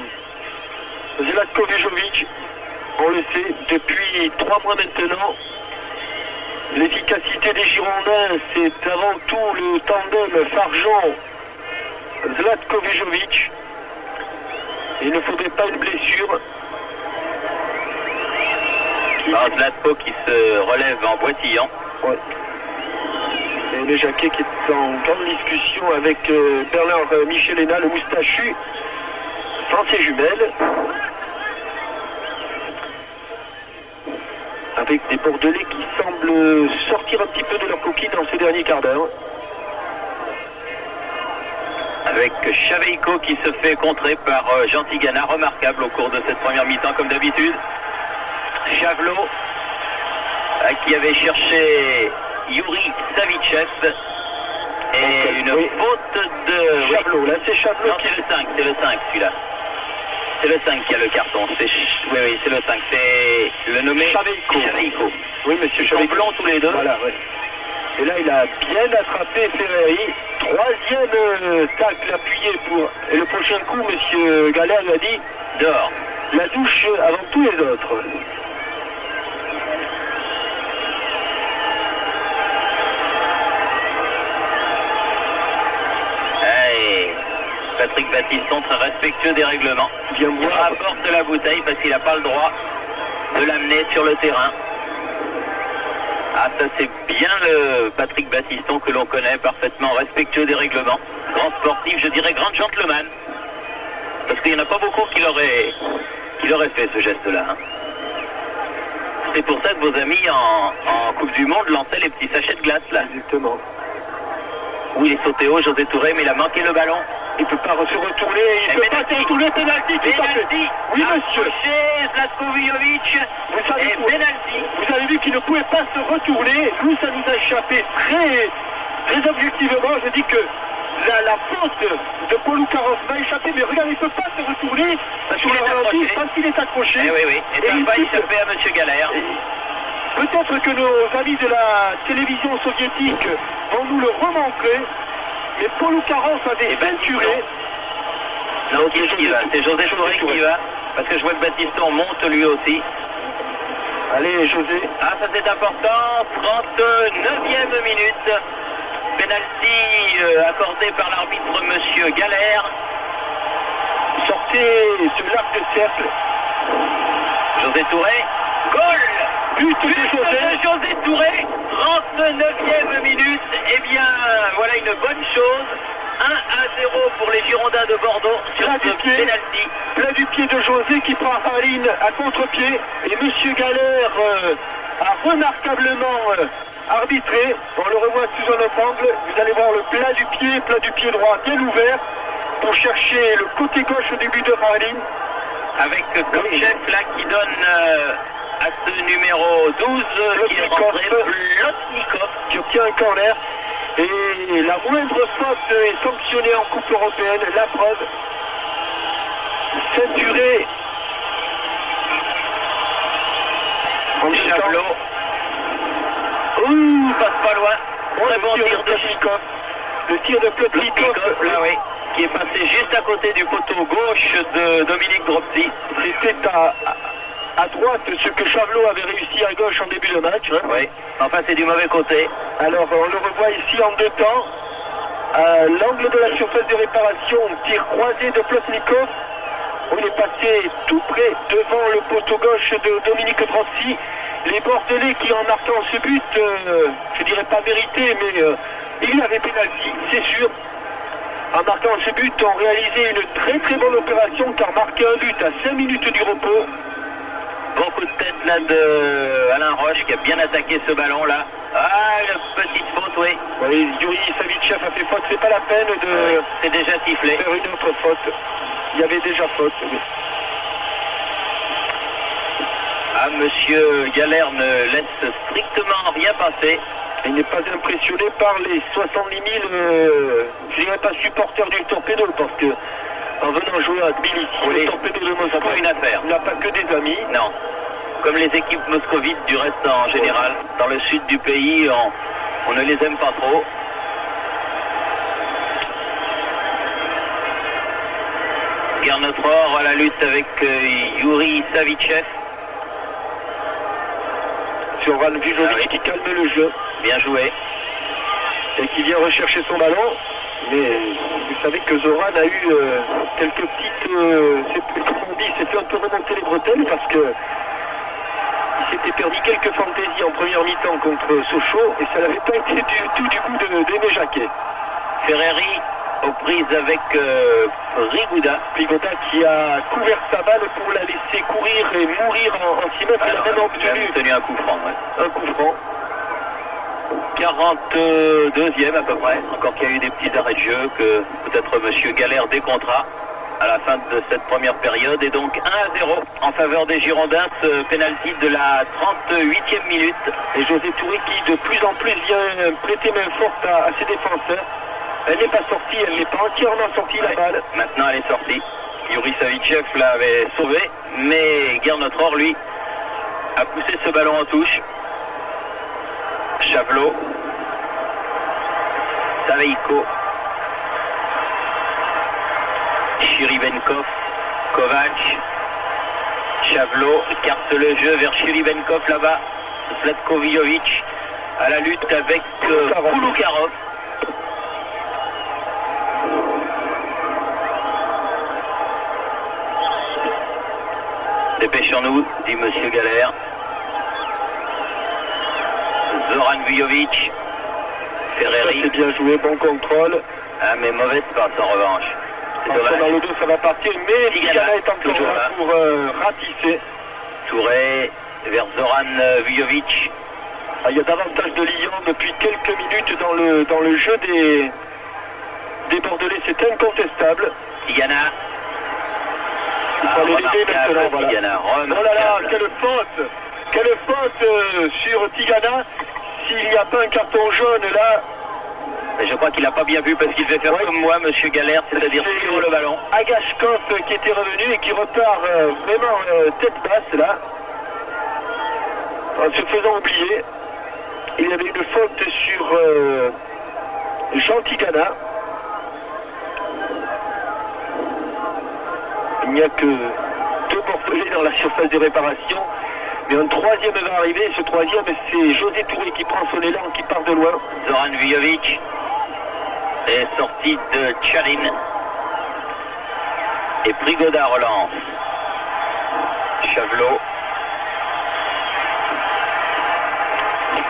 Zlatko Vujovic. On le sait, depuis 3 mois maintenant, l'efficacité des Girondins, c'est avant tout le tandem Farjon-Zlatko Vujovic. Il ne faudrait pas une blessure. Alors, Zlatko qui se relève en boitillant. Ouais. Et le Jacquet qui est en grande discussion avec Bernard Michelena, le moustachu, français jumelle. Avec des Bordelais qui semblent sortir un petit peu de leur coquille dans ce dernier quart d'heure. Avec Chaveiko qui se fait contrer par Jean Tigana, remarquable au cours de cette première mi-temps comme d'habitude. Javelot qui avait cherché Yuri Savichev et une faute de Javelot. Là c'est Javelot. Non, c'est le 5, c'est le 5 celui-là. C'est le 5 qui a le carton. Oui, c'est le 5. C'est le nommé Chaveiko. Oui, monsieur Chaveiko. Ils sont blancs tous les deux. Voilà, ouais. Et là, il a bien attrapé Ferreri. Troisième tacle appuyé pour... Et le prochain coup, monsieur Galère lui a dit... Dehors. La douche avant tous les autres. Patrick Battiston, très respectueux des règlements. Il rapporte la bouteille parce qu'il n'a pas le droit de l'amener sur le terrain. Ah, ça c'est bien le Patrick Battiston que l'on connaît parfaitement, respectueux des règlements. Grand sportif, je dirais grand gentleman. Parce qu'il n'y en a pas beaucoup qui l'auraient fait ce geste-là. Hein. C'est pour ça que vos amis en Coupe du Monde lançaient les petits sachets de glace là. Exactement. Oui, il est sauté haut, José Touré, mais il a manqué le ballon. Il ne peut pas se retourner, il ne peut pas se retourner, pénalty, tout à fait. Oui, monsieur. Zlatko Vujovic, vous avez vu qu'il ne pouvait pas se retourner. Nous, ça nous a échappé très objectivement. Je dis que la faute de Polukarov va échapper, mais regardez, il ne peut pas se retourner sur le ralenti parce qu'il est accroché. Oui, oui, et ça va échapper à M. Galère. Peut-être que nos amis de la télévision soviétique vont nous le remontrer. Mais Polukarov avait peinturé. Non, qui va? C'est José Touré qui va. Parce que je vois que Battiston monte lui aussi. Allez, José. Ah, ça c'est important. 39e minute. Penalty accordé par l'arbitre Monsieur Galère. Sortez ce l'arc de cercle. José Touré. Goal But de José Touré, 39e minute. Eh bien, voilà une bonne chose. 1-0 pour les Girondins de Bordeaux sur ce pénalty. Plat du pied de José qui prend Aline à contre-pied. Et Monsieur Galère a remarquablement arbitré. On le revoit sous un autre angle. Vous allez voir le plat du pied droit bien ouvert pour chercher le côté gauche du but de Aline. Avec comme chef là qui donne à ce numéro 12 qui est rentré, Plotnikov, qui obtient un corner. Et la moindre faute est sanctionnée en Coupe européenne. La preuve, ceinturé en Chavelot. Ouh, passe pas loin. Très bon tir de Plotnikov. Le tir de Plotnikov, là oui, qui est passé juste à côté du poteau gauche de Dominique Dropsy. C'était à droite ce que Chavelot avait réussi à gauche en début de match. Hein. Oui, enfin c'est du mauvais côté. Alors on le revoit ici en deux temps. À l'angle de la surface de réparation, tir croisé de Plotnikov. On est passé tout près devant le poteau gauche de Dominique Dropsy. Les Bordelais qui en marquant ce but, je dirais pas mérité, mais il avait pénalty, c'est sûr. En marquant ce but, ont réalisé une très très bonne opération car marquer un but à 5 minutes du repos. Beaucoup de tête là de Alain Roche qui a bien attaqué ce ballon là. Ah, une petite faute, oui. Oui, Yuri Savichev a fait faute, c'est pas la peine de c'est déjà sifflé. Faire une autre faute. Il y avait déjà faute. Oui. Ah, Monsieur Galère ne laisse strictement rien passer. Il n'est pas impressionné par les 70 000, je dirais pas supporters du Torpedo, parce que en venant jouer à Tbilissi, oui, le Torpedo de Moscou, pas une affaire. Il n'a pas que des amis. Non. Comme les équipes moscovites du reste en général. Dans le sud du pays, on ne les aime pas trop. Garnotror à la lutte avec Yuri Savichev. Zoran Vujovic qui calme le jeu. Bien joué. Et qui vient rechercher son ballon. Mais vous savez que Zoran a eu quelques petites... comme on dit, il s'est fait un peu remonter les bretelles parce que il s'était perdu quelques fantaisies en première mi-temps contre Sochaux et ça n'avait pas été du tout du goût d'Aimé Jacquet. Ferreri aux prises avec Rigouda. Rigouda qui a couvert sa balle pour la laisser courir et mourir en 6 mètres. Il a même obtenu un coup franc. Ouais. Un coup franc. 42e à peu près. Encore qu'il y a eu des petits arrêts de jeu que peut-être Monsieur Galère décomptera à la fin de cette première période. Et donc 1-0 en faveur des Girondins, ce pénalty de la 38e minute. Et José Touré qui de plus en plus vient prêter main forte à ses défenseurs. Elle n'est pas sortie, elle n'est pas entièrement sortie la balle. Maintenant elle est sortie. Yuri Savichev l'avait sauvé, mais Garnotror lui a poussé ce ballon en touche. Chavelot, Saveiko, Chiribenkov, Kovac, Chavelot écarte le jeu vers Chiribenkov là-bas, Zlatko Vijovic à la lutte avec Kouloukarov. Dépêchons-nous, dit Monsieur Galère. Zoran Vujovic, Ferreri. C'est bien joué, bon contrôle. Ah mais mauvaise passe en revanche. C'est dommage. Dans le dos ça va partir, mais Tigana est encore là pour ratisser. Touré vers Zoran Vujovic. Ah, il y a davantage de lions depuis quelques minutes dans le jeu des Bordelais, c'est incontestable. Tigana. Il faut aller l'aider maintenant, voilà. Tigana, oh là là, quelle faute! Quelle faute sur Tigana. S'il n'y a pas un carton jaune là... Mais je crois qu'il n'a pas bien vu parce qu'il devait faire comme moi, Monsieur Galère, c'est-à-dire sur le ballon. Agashkov qui était revenu et qui repart vraiment tête basse là. En se faisant oublier. Il y avait une faute sur Jean Tigana. Il n'y a que 2 Bordelais dans la surface de réparation. Mais un troisième va arriver. Ce troisième, c'est José Touré qui prend son élan, qui part de loin. Zoran Vujovic est sorti de Tchalin. Et Prigoda relance. Chavelot.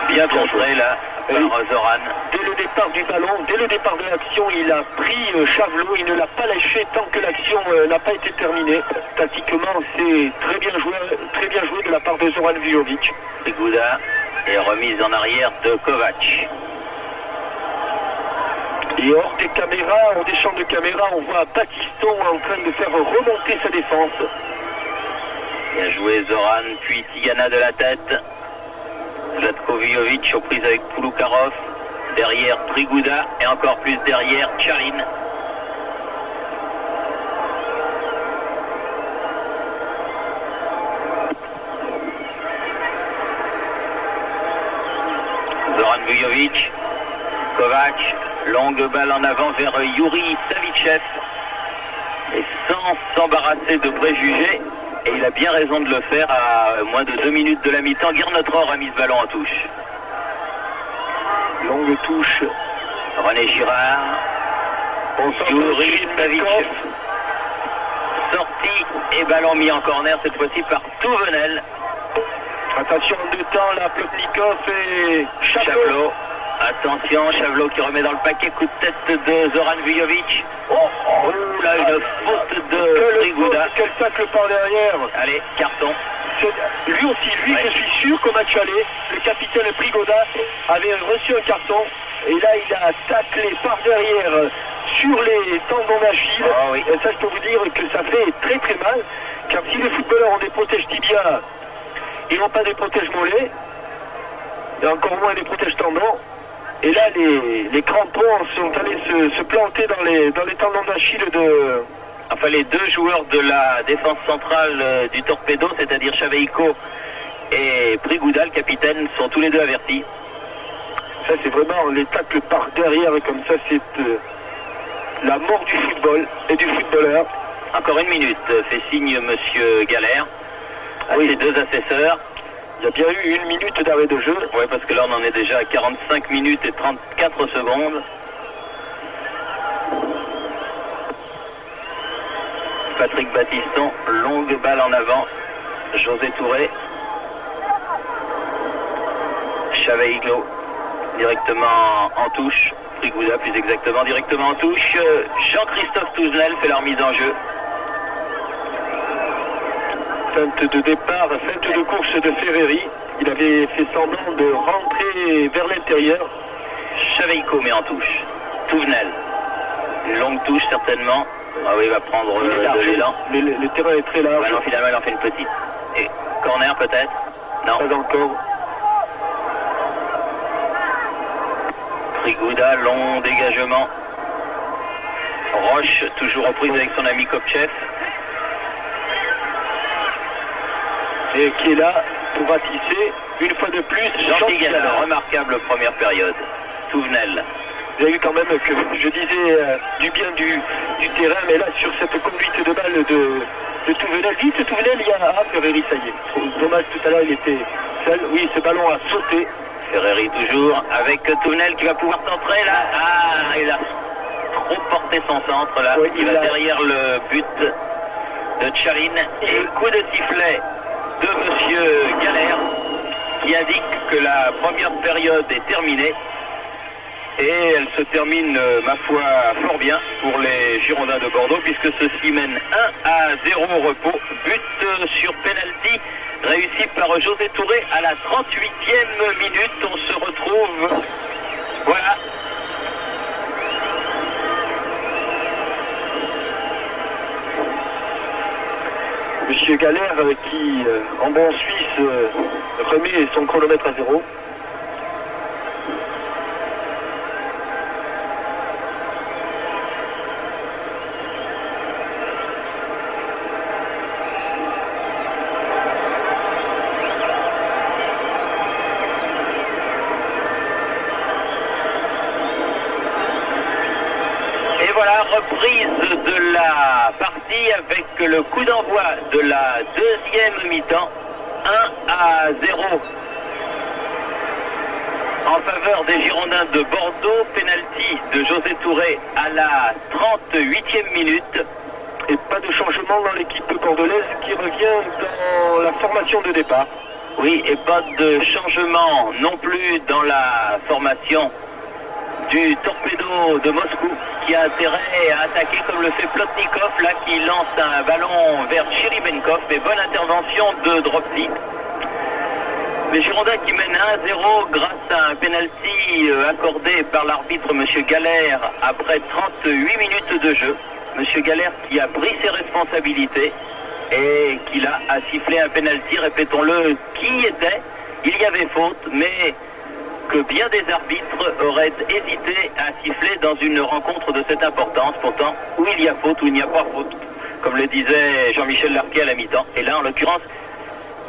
Bien contré là par Zoran. Dès le départ du ballon, dès le départ de l'action, il a pris Chavelot, il ne l'a pas lâché tant que l'action n'a pas été terminée. Tactiquement, c'est très bien joué de la part de Zoran Vujovic. Prigouda et remise en arrière de Kovac. Et hors des caméras, hors des champs de caméra, on voit Battiston en train de faire remonter sa défense. Bien joué Zoran, puis Tigana de la tête. Zlatko Vujovic aux prises avec Pouloukarov. Derrière Prigouda et encore plus derrière Tchalin. Zoran Vujovic. Kovac. Longue balle en avant vers Yuri Savichev. Et sans s'embarrasser de préjugés. Et il a bien raison de le faire à moins de 2 minutes de la mi-temps. Guernotror a mis ce ballon en touche. Longue touche. René Girard. Yuri Savichev. Sortie et ballon mis en corner cette fois-ci par Touvenel. Attention en deux temps, là, Plotnikov et Chavelot. Attention, Chavelot qui remet dans le paquet, coup de tête de Zoran Vujovic. Oh là, une faute de Prigouda. Quel tacle par derrière. Allez, carton. Lui aussi, je suis sûr qu'au match aller, le capitaine Prigouda avait reçu un carton. Et là, il a taclé par derrière sur les tendons d'Achille. Oh, oui. Et ça, je peux vous dire que ça fait très très mal. Car si les footballeurs ont des protèges tibia, ils n'ont pas des protèges mollets. Et encore moins des protèges tendons. Et là, les crampons sont allés se planter dans les tendons d'Achille de... Enfin, les deux joueurs de la défense centrale du Torpedo, c'est-à-dire Chaveiko et Prigouda, le capitaine, sont tous les deux avertis. Ça, c'est vraiment les tacles par derrière, comme ça, c'est la mort du football et du footballeur. Encore une minute, fait signe Monsieur Galère à ses deux assesseurs. Il y a bien eu 1 minute d'arrêt de jeu. Oui, parce que là, on en est déjà à 45 minutes et 34 secondes. Patrick Battiston, longue balle en avant. José Touré. Chaveiglo, directement en touche. Prigouda, plus exactement, directement en touche. Jean-Christophe Touvenel fait la remise en jeu. Feinte de départ, feinte de course de Ferreri. Il avait fait semblant de rentrer vers l'intérieur. Chaveiko met en touche. Touvenel. Une longue touche certainement. Ah oui, il va prendre de l'élan. Le terrain est très large. Ah non, finalement, il en fait une petite. Et corner peut-être? Non. Pas encore. Prigouda, long dégagement. Roche, toujours en prise avec son ami Kopchev. Et qui est là pour ratisser une fois de plus Jean Tigana, remarquable première période. Touvenel. Vous avez vu quand même que je disais du bien du terrain, mais là sur cette conduite de balle de Touvenel, vite Touvenel, il y a Ferreri, ça y est. Dommage, tout à l'heure il était seul. Oui, ce ballon a sauté. Ferreri toujours avec Touvenel qui va pouvoir centrer là. Ah, il a trop porté son centre là. Oui, il va derrière le but de Tchalin. Et coup de sifflet de Monsieur Galère qui indique que la première période est terminée. Et elle se termine, ma foi, fort bien pour les Girondins de Bordeaux, puisque ceux-ci mènent 1-0 au repos. But sur penalty réussi par José Touré à la 38e minute. On se retrouve, voilà. Monsieur Galère qui, en bon suisse, remet son chronomètre à 0. Reprise de la partie avec le coup d'envoi de la deuxième mi-temps, 1-0 en faveur des Girondins de Bordeaux. Penalty de José Touré à la 38e minute. Et pas de changement dans l'équipe bordelaise qui revient dans la formation de départ. Oui, et pas de changement non plus dans la formation du Torpedo de Moscou, qui a intérêt à attaquer comme le fait Plotnikov, là, qui lance un ballon vers Chiribenkov, et bonne intervention de Dropsy. Les Girondins qui mènent 1-0 grâce à un penalty accordé par l'arbitre M. Galère après 38 minutes de jeu. M. Galère qui a pris ses responsabilités et qui a sifflé un penalty, répétons-le, qui était, il y avait faute, mais que bien des arbitres auraient hésité à siffler dans une rencontre de cette importance. Pourtant, où il y a faute, où il n'y a pas faute, comme le disait Jean-Michel Larquet à la mi-temps. Et là, en l'occurrence,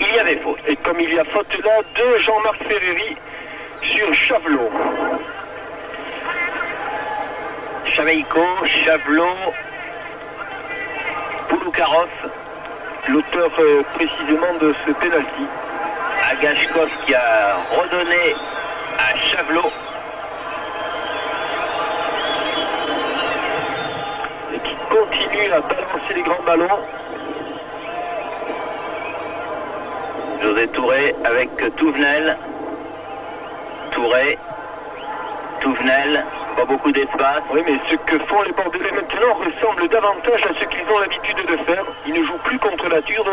il y avait faute. Et comme il y a faute là de Jean-Marc Ferreri sur Chavelot. Chaveiko, Chavelot, Pouloukarov, l'auteur précisément de ce penalty. Agashkov qui a redonné à Chavelot. Et qui continue à balancer les grands ballons. José Touré avec Touvenel. Touré, Touvenel, pas beaucoup d'espace. Oui, mais ce que font les Bordelais maintenant ressemble davantage à ce qu'ils ont l'habitude de faire. Ils ne jouent plus contre nature,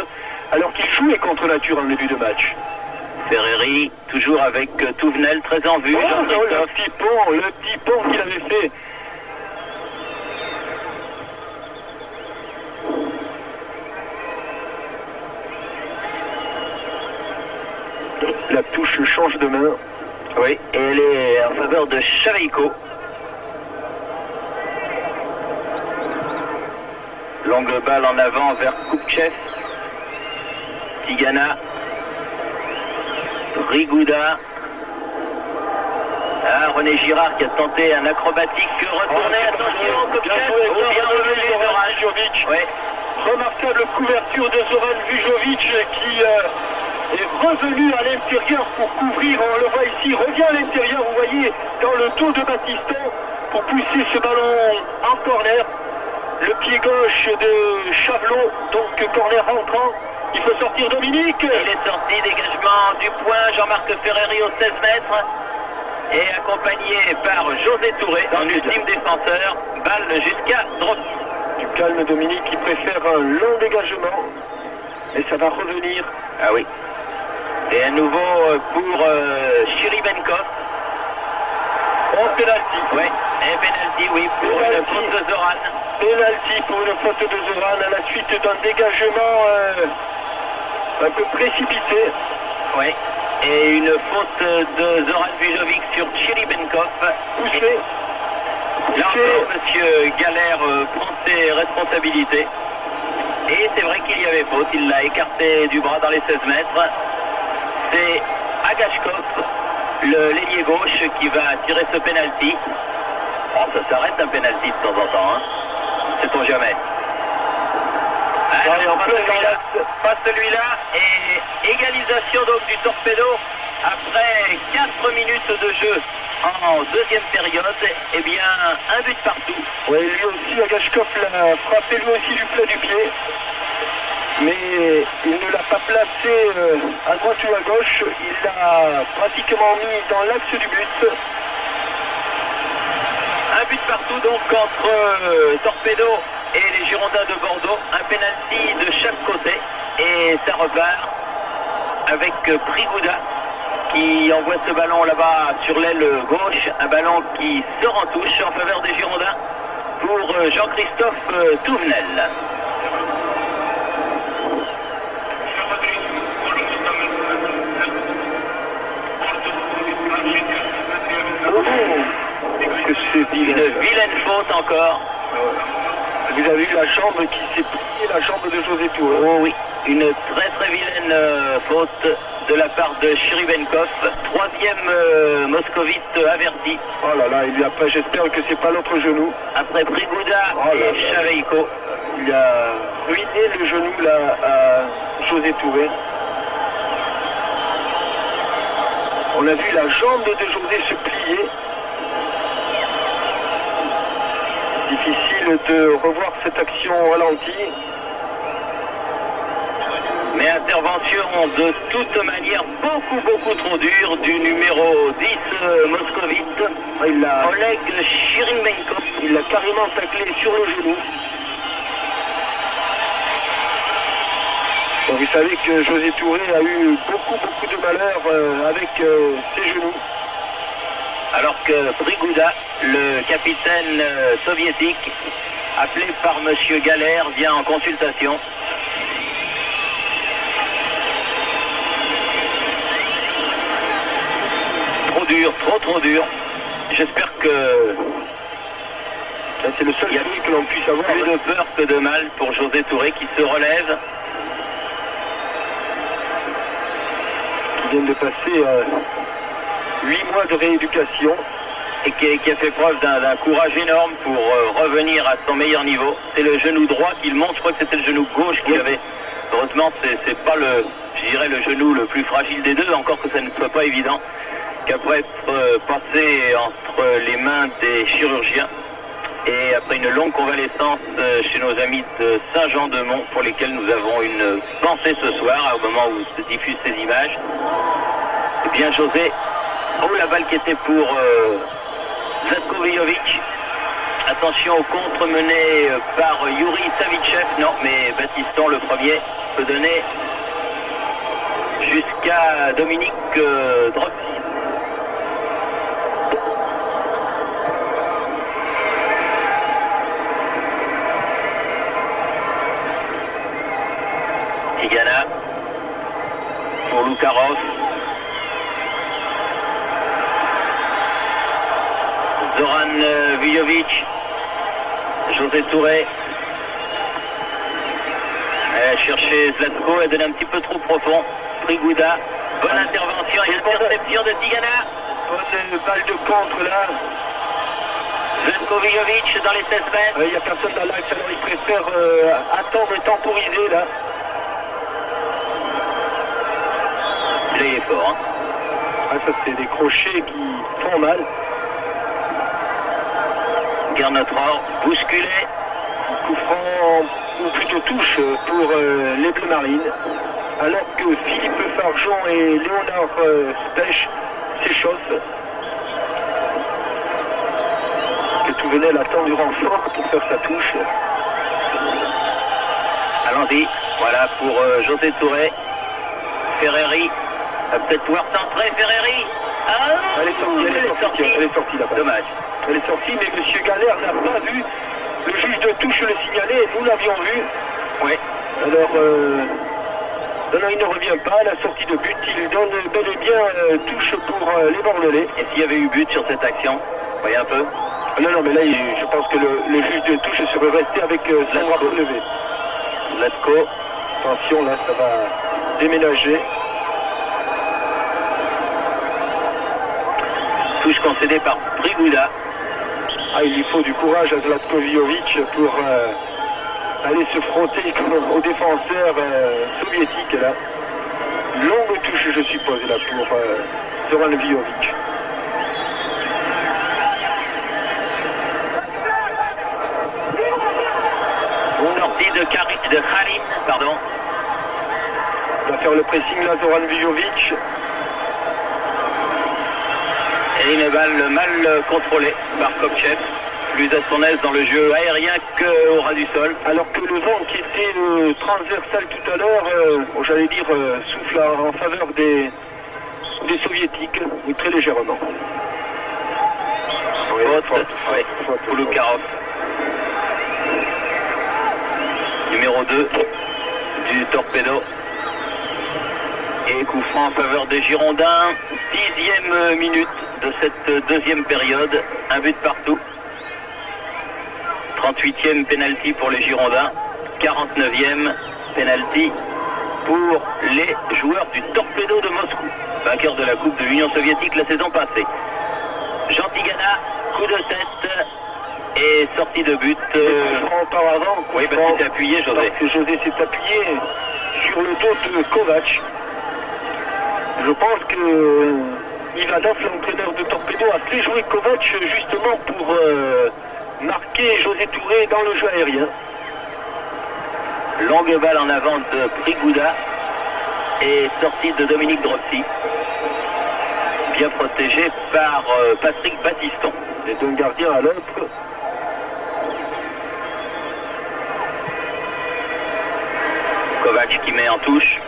alors qu'ils jouaient contre nature en début de match. Ferreri, toujours avec Touvenel, très en vue. Oh, non, le petit pont qu'il avait fait. La touche change de main. Oui, et elle est en faveur de Chaveiko. Longue balle en avant vers Koupchev. Tigana. Rigouda. Ah, René Girard qui a tenté un acrobatique retourné. Attention, Koupchev. Bien relevé Zoran Vujovic. Ouais. Remarquable couverture de Zoran Vujovic qui est revenu à l'intérieur pour couvrir, on le voit ici, revient à l'intérieur, vous voyez, dans le dos de Battiston pour pousser ce ballon en corner. Le pied gauche de Chavelot, donc corner rentrant. Il faut sortir Dominique. Il est sorti, dégagement du point, Jean-Marc Ferreri au 16 mètres. Et accompagné par José Touré, en ultime défenseur, balle jusqu'à Dropsy. Du calme Dominique qui préfère un long dégagement. Et ça va revenir. Ah oui. Et à nouveau pour Chiribenkov. Oh, penalty. Oui, un penalty, oui, pour Penalty. une faute de Zoran. Penalty pour une faute de Zoran à la suite d'un dégagement un peu précipité. Oui. Et une faute de Zoran Vujovic sur Chiribenkov. Poussé. Là encore, monsieur Galère prend ses responsabilités. Et c'est vrai qu'il y avait faute, il l'a écarté du bras dans les 16 mètres. C'est Agashkov, l'ailier gauche, qui va tirer ce penalty. Oh, ça s'arrête un penalty de temps en temps, hein. Sait-on jamais. Alors, pas celui-là. Et égalisation donc du Torpedo après 4 minutes de jeu en deuxième période. Eh bien, un but partout. Oui, lui aussi, Agashkov l'a frappé lui aussi du plat du pied. Mais il ne l'a pas placé à droite ou à gauche. Il l'a pratiquement mis dans l'axe du but. Un but partout donc entre Torpedo et les Girondins de Bordeaux. Un penalty de chaque côté. Et ça repart avec Prigouda qui envoie ce ballon là-bas sur l'aile gauche. Un ballon qui sort en touche en faveur des Girondins pour Jean-Christophe Touvenel. Que c'est Une vilaine faute encore. Vous avez vu la jambe qui s'est pliée, la jambe de José Touré. Oh oui, une très vilaine faute de la part de Chiribenkov. Troisième moscovite averti. Oh là là, il lui a pas, j'espère que c'est pas l'autre genou. Après Prigouda et Chaveiko. Il a ruiné le genou là à José Touré. On a vu la jambe de José se plier. Difficile de revoir cette action au ralenti. Mais intervention de toute manière beaucoup trop dure du numéro 10 moscovite, Oleg Chirimenko. Il l'a carrément taclé sur le genou. Bon, vous savez que José Touré a eu beaucoup de malheur avec ses genoux. Alors que Prigouda, le capitaine soviétique, appelé par M. Galère, vient en consultation. Trop dur, trop dur. J'espère que c'est le seul bruit que l'on puisse avoir. Plus de peur que de mal pour José Touré qui se relève. Qui vient de passer 8 mois de rééducation. Et qui a fait preuve d'un courage énorme pour revenir à son meilleur niveau. C'est le genou droit qu'il monte, je crois que c'était le genou gauche qu'il avait. Heureusement, c'est pas je dirais le genou le plus fragile des deux, encore que ça ne soit pas évident, qu'après être passé entre les mains des chirurgiens et après une longue convalescence chez nos amis de Saint-Jean-de-Mont, pour lesquels nous avons une pensée ce soir, au moment où se diffusent ces images. Eh bien, José, la balle qui était pour Zlatko Vijovic. Attention au contre mené par Yuri Savichev. Non, mais Baptiston, le premier, peut donner jusqu'à Dominique Droxy. Tigana pour Lukarov. Zoran Vijovic, José Touré, elle a cherché Zlatko, elle donne un petit peu trop profond. Prigouda, bonne intervention et interception de Tigana. Bonne balle de contre là. Zlatko Vijovic dans les 16 mètres. Il n'y a personne dans l'axe, alors il préfère attendre et temporiser là. Là il est fort. Hein. Ah, ça c'est des crochets qui font mal. Garnotror, bousculé. Coup franc, ou plutôt touche pour les Bleus Marines. Alors que Philippe Farjon et Léonard Spech s'échauffent. Que Touvenel attend du renfort pour faire sa touche. Allons-y, voilà pour José Touré. Ferreri va peut-être pouvoir centrer. Ferreri. Ah, elle est sortie là-bas. Dommage. Elle est sortie, mais M. Galère n'a pas vu le juge de touche le signaler, nous l'avions vu. Oui. Alors, non, il ne revient pas à la sortie de but, il donne bel et bien touche pour les Bordelais. Et s'il y avait eu but sur cette action, voyez un peu. Non, mais là, je pense que le juge de touche serait resté avec son drapeau levé. Zlatko. Attention, là, ça va déménager. Touche concédée par Prigouda. Ah, il lui faut du courage à Zlatko Vijovic pour aller se frotter aux défenseurs soviétiques là. Longue touche, je suppose, là pour Zoran Vijovic. Sortie de Kharin, pardon. Il va faire le pressing là, Zoran Vijovic. Et une balle mal contrôlée par Kopchev, plus à son aise dans le jeu aérien qu'au ras du sol. Alors que le vent qui était transversal tout à l'heure, j'allais dire, souffle en faveur des soviétiques, oui, très légèrement. Faute pour Lukarov. Numéro 2 du Torpedo. Et coup franc en faveur des Girondins. 10e minute de cette deuxième période. Un but partout. 38e penalty pour les Girondins. 49e penalty pour les joueurs du Torpedo de Moscou, vainqueur de la Coupe de l'Union soviétique la saison passée. Jean Tigana, coup de tête et sortie de but. Auparavant, oui, parce qu'il s'est appuyé, José. Parce que José s'est appuyé sur le dos de Kovac. Je pense que Ivanov, l'entraîneur de Torpedo, a fait jouer Kovac justement pour marquer José Touré dans le jeu aérien. Longue balle en avant de Prigouda. et sortie de Dominique Drossi. Bien protégé par Patrick Battiston. Et d'un gardien à l'autre. Kovac qui met en touche.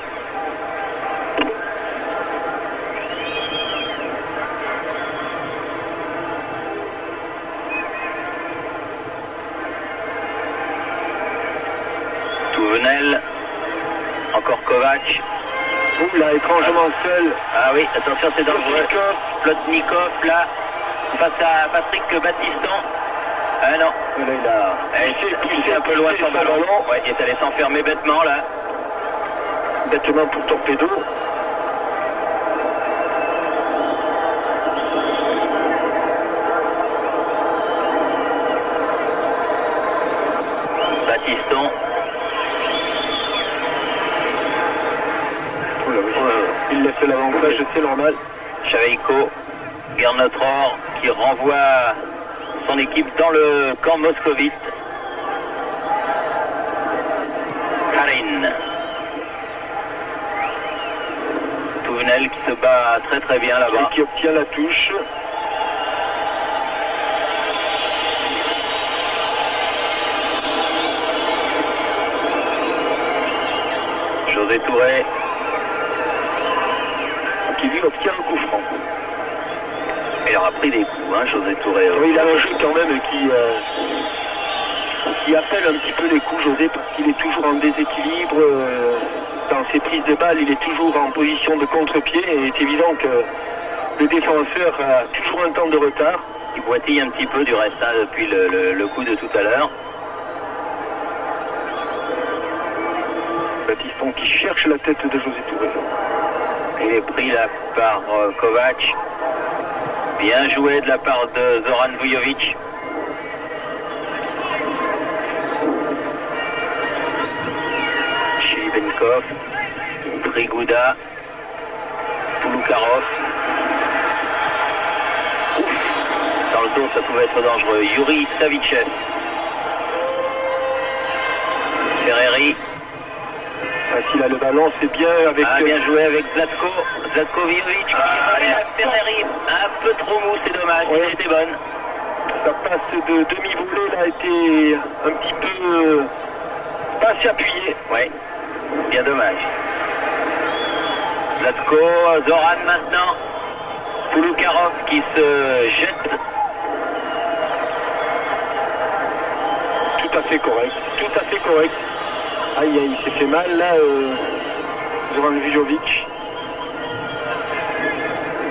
Touvenel. Encore Kovac. Là, étrangement seul. Ah oui, attention, c'est dangereux. Plotnikov, là, face à Patrick Battiston. Ah non. Là, il a poussé un peu loin son ballon. Ouais, il est allé s'enfermer bêtement, là. Bêtement pour Torpedo. Battiston. Il laisse l'avantage, c'est normal. Chaveiko, Gernotror qui renvoie son équipe dans le camp moscovite. Karin. Touvenel qui se bat très très bien là-bas. Et qui obtient la touche. José Touré. Qui lui obtient un coup franc. Il aura pris des coups, hein, José Touré. Oui, il a un jeu quand même qui appelle un petit peu les coups, José, parce qu'il est toujours en déséquilibre. Dans ses prises de balles, il est toujours en position de contre-pied et il est évident que le défenseur a toujours un temps de retard. Il boitille un petit peu du reste hein, depuis le coup de tout à l'heure. Battiston qui cherche la tête de José Touré. Il est pris là par Kovac. Bien joué de la part de Zoran Vujovic. Chilibenkov. Prigouda. Pouloukarov. Dans le dos, ça pouvait être dangereux. Yuri Savichev. Ferreri. S'il a le ballon, c'est bien avec... Ah, bien joué avec Zlatko. Zlatkovic. Ferreri. Un peu trop mou, c'est dommage. Ouais. Elle était bonne. Sa passe de demi-volée là, a été un petit peu... pas si appuyée. Oui, bien dommage. Zlatko, Zoran maintenant. Pouloukarov qui se jette. Tout à fait correct. Tout à fait correct. Aïe, aïe, il s'est fait mal là, Zoran Vujovic.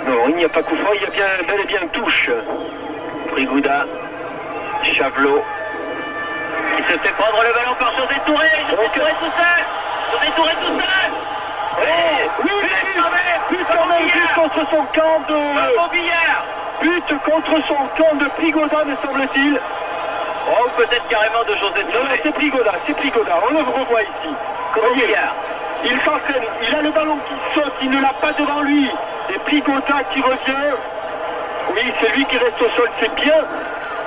Non, il n'y a pas coup franc, il y a bien, bel et bien touche. Prigouda, Chavelot, qui se fait prendre le ballon par José Touré. José Touré tout seul. José Touré tout seul. Oui, but quand même, but contre son camp de... But contre son camp de Prigouda, me semble-t-il. Oh, peut-être carrément de José Touré. Non, c'est Prigouda, on le revoit ici. Voyez, il s'entraîne, il a le ballon qui saute, il ne l'a pas devant lui. Et Prigouda qui revient. Oui, c'est lui qui reste au sol, c'est bien.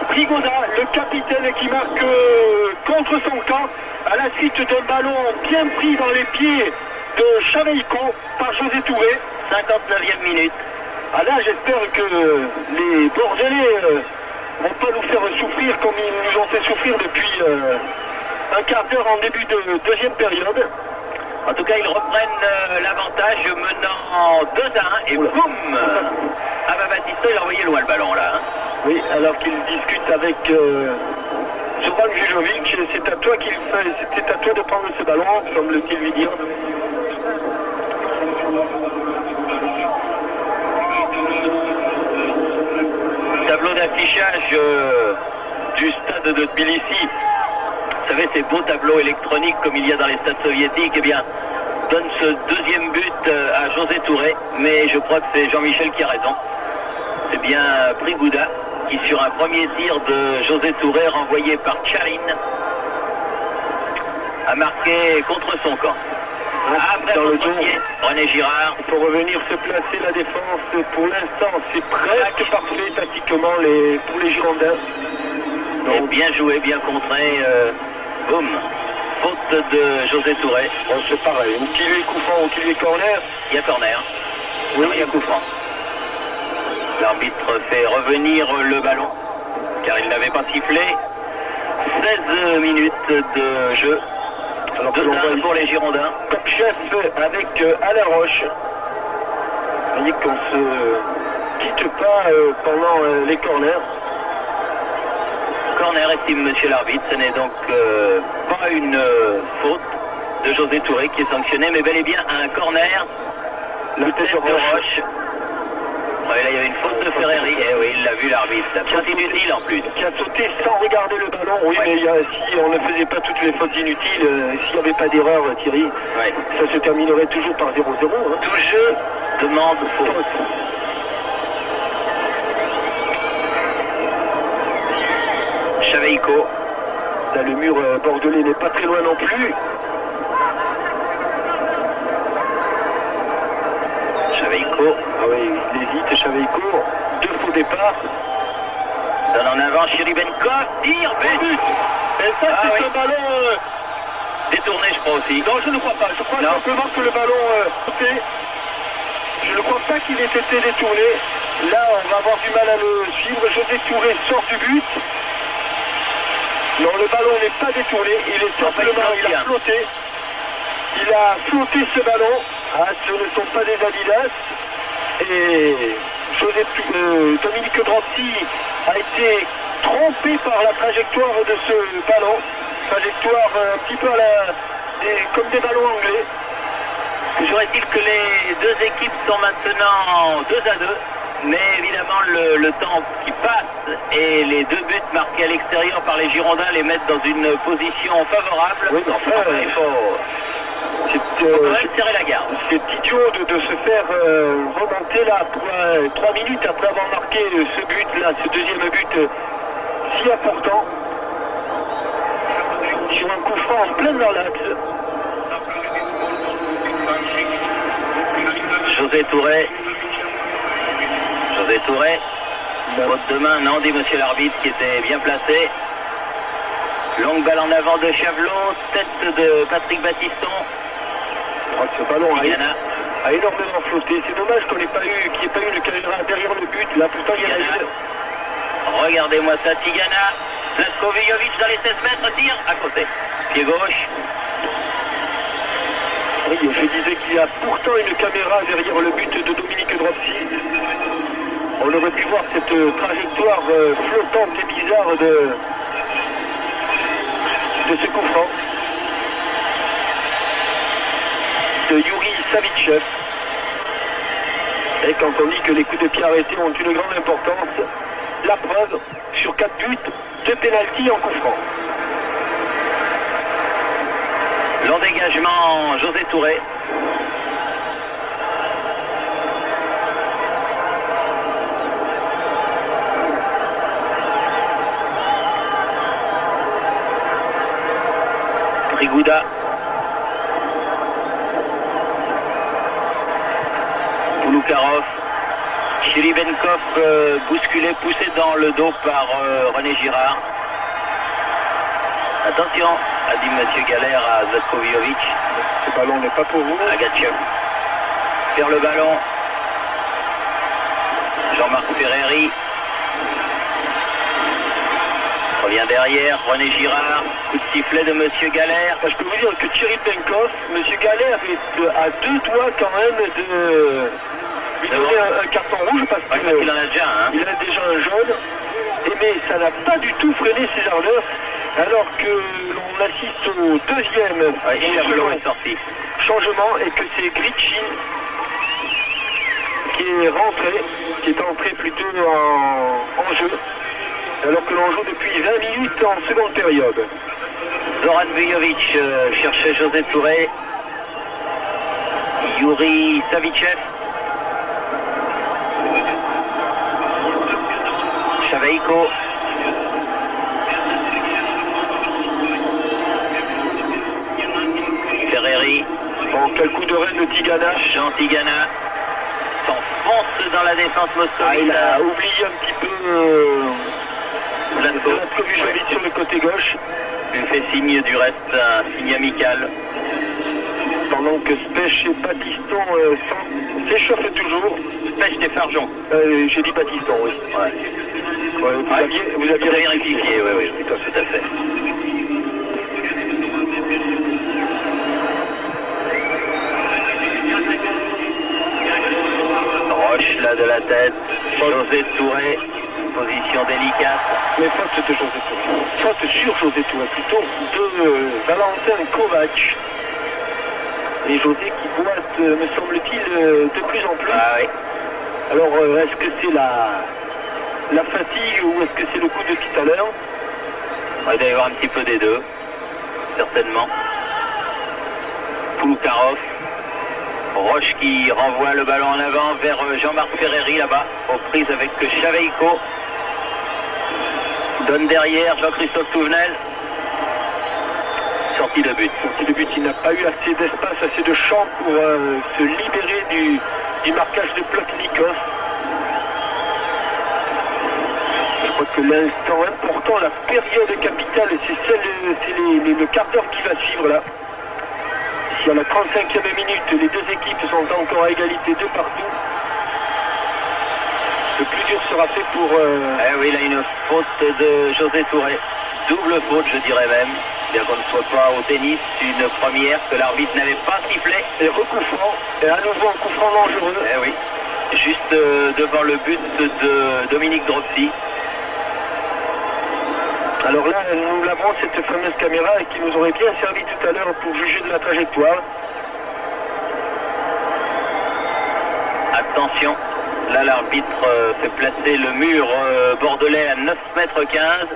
Prigouda, le capitaine qui marque contre son camp, à la suite d'un ballon bien pris dans les pieds de Chaveiko par José Touré. 59e minute. Ah là, j'espère que les Bordelais vont pas nous faire souffrir comme ils nous ont fait souffrir depuis un quart d'heure en début de deuxième période. En tout cas, ils reprennent l'avantage menant 2-1 et boum. Ah bah Battiston, il a envoyé loin le ballon là. Hein. Oui, alors qu'il discute avec Zoran Vujovic, c'est à toi c'était à toi de prendre ce ballon, semble-t-il lui dire. Tableau d'affichage du stade de Tbilissi. Vous savez, ces beaux tableaux électroniques comme il y a dans les stades soviétiques, eh bien, donne ce deuxième but à José Touré. Mais je crois que c'est Jean-Michel qui a raison. C'est bien Prigouda qui, sur un premier tir de José Touré renvoyé par Tchalin, a marqué contre son camp. Après dans le son premier, René Girard. Il faut revenir se placer la défense. Pour l'instant, c'est presque parfait tactiquement pour les Girondins. Donc, bien joué, bien contré. Boum. faute de José Touré. Bon, c'est pareil, ou qu'il est coup franc ou qu'il est corner. Il y a corner. Oui, Non, il y a coup franc. L'arbitre fait revenir le ballon, car il n'avait pas sifflé. 16 minutes de jeu. Alors que l'on voit pour les Girondins. comme chef avec Alain Roche. Vous voyez qu'on se quitte pas pendant les corners. Corner, estime monsieur l'arbitre. Ce n'est donc pas une faute de José Touré qui est sanctionné, mais bel et bien un corner. La tête de Roche. Ouais, là, il y avait une faute de Ferreri. Eh oui, il l'a vu l'arbitre. Faute inutile en plus. Qui a sauté sans regarder le ballon. Oui, Ouais. mais si on ne faisait pas toutes les fautes inutiles, s'il n'y avait pas d'erreur, Thierry, Ouais. ça se terminerait toujours par 0-0. Hein. Tout jeu demande faute. Chaveiko. Là, le mur bordelais n'est pas très loin non plus. Chaveiko. Ah oui, il hésite, Chaveiko. 2 faux départs. Donne en avant Chiribenkov. Tire, but. Et ça, Ah c'est oui. un ballon... Détourné, je crois aussi. Non, je ne crois pas. Je crois Non. simplement que le ballon sautait. Je ne crois pas qu'il ait été détourné. Là, on va avoir du mal à le suivre. José Touré sort du but. Non, le ballon n'est pas détourné. Il est simplement, il a flotté. Il a flotté ce ballon. Ah, ce ne sont pas des Adidas. Et Dominique Dropsy a été trompé par la trajectoire de ce ballon. Trajectoire un petit peu comme des ballons anglais. Toujours est-il que les deux équipes sont maintenant 2-2, mais évidemment le temps qui passe et les 2 buts marqués à l'extérieur par les Girondins les mettent dans une position favorable. Oui, mais enfin, il faut c'est quand même serrer la garde. c'est idiot de se faire remonter là 3 minutes après avoir marqué ce but là, ce deuxième but si important. Sur un coup franc en plein dans l'axe. José Touré. Faute de main, non, dit monsieur l'arbitre qui était bien placé. Longue balle en avant de Chavelot, tête de Patrick Battiston. Oh, ce ballon Tigana. a énormément flotté. C'est dommage qu'il n'y ait pas eu une caméra derrière le but. Là, pourtant, il y en a eu. Regardez-moi ça, Tigana. Zlatkovijovic dans les 16 mètres, tire à côté. Pied gauche. Oui, je disais qu'il y a pourtant une caméra derrière le but de Dominique Dropsy. On aurait pu voir cette trajectoire flottante et bizarre de ce coup franc de Yuri Savichev. Et quand on dit que les coups de pied arrêtés ont une grande importance, la preuve sur 4 buts, 2 pénaltys en coup franc. Long dégagement, José Touré. Prigouda. Pouloukarov. Chiribenkov bousculé, poussé dans le dos par René Girard. Attention, a dit monsieur Galère à Zlatkovijovic. Ce ballon n'est pas pour vous. Agatchev. Faire le ballon. Jean-Marc Ferreri. Revient derrière, René Girard. Coup de sifflet de monsieur Galère. Je peux vous dire que Thierry Benkov, monsieur Galère est à 2 doigts quand même de lui donner un carton rouge parce qu'il en a déjà un. Il a déjà un jaune. Mais ça n'a pas du tout freiné ses ardeurs. Alors que l'on assiste au deuxième est sorti. Changement et que c'est Grichy qui est entré plutôt en jeu. Alors que l'on joue depuis 20 minutes en seconde période. Zoran Vujovic cherchait José Touré. Yuri Savichev. Chaveiko. Ferreri. Bon, quel coup de rein de Tigana. Jean Tigana s'enfonce dans la défense moscovite. Il a oublié un petit peu Kovujovic sur le côté gauche. Il fait signe du reste, un signe amical. Pendant que Spech et Batiston s'échauffent toujours. Spech et Farjon. J'ai dit Batiston, oui. Ouais. Vous aviez rectifié, oui, tout à fait. Roche là de la tête, José Touré, position délicate. Mais faute de José Touré. Faute sur José Touré plutôt, de Valentin Kovac. Et José qui boite, me semble-t-il, de plus en plus. Ah oui. Alors, est-ce que c'est la fatigue ou est-ce que c'est le coup de tout à l'heure? Il doit y avoir un petit peu des deux, certainement. Pouloukarov. Roche qui renvoie le ballon en avant vers Jean-Marc Ferreri là-bas, aux prises avec Chaveiko. Donne derrière Jean-Christophe Touvenel. Sortie de but. Sortie de but, il n'a pas eu assez d'espace, assez de champ pour se libérer du marquage de Plotnikov. Je crois que l'instant important, la période capitale, c'est le quart d'heure qui va suivre là. Si à la 35e minute, les deux équipes sont encore à égalité de partout, le plus dur sera fait pour... oui, il a une faute de José Touré. Double faute, je dirais même. Bien qu'on ne soit pas au tennis, une première que l'arbitre n'avait pas sifflé. Et recoup franc, et à nouveau un coup franc dangereux. Oui, juste devant le but de Dominique Dropsy. Alors là, nous l'avons cette fameuse caméra qui nous aurait bien servi tout à l'heure pour juger de la trajectoire. Attention, là l'arbitre fait placer le mur bordelais à 9 mètres 15.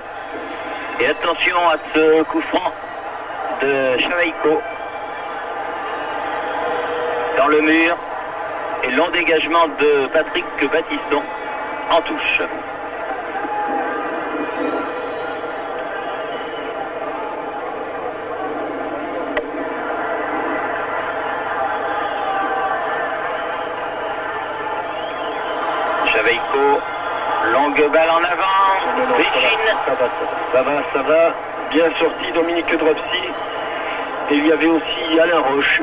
Et attention à ce coup franc de Chaveiko. Dans le mur. Et long dégagement de Patrick Batiston en touche. Chaveiko, longue balle en avant, Véchine. Ça va, bien sorti Dominique Dropsy. Et il y avait aussi Alain Roche.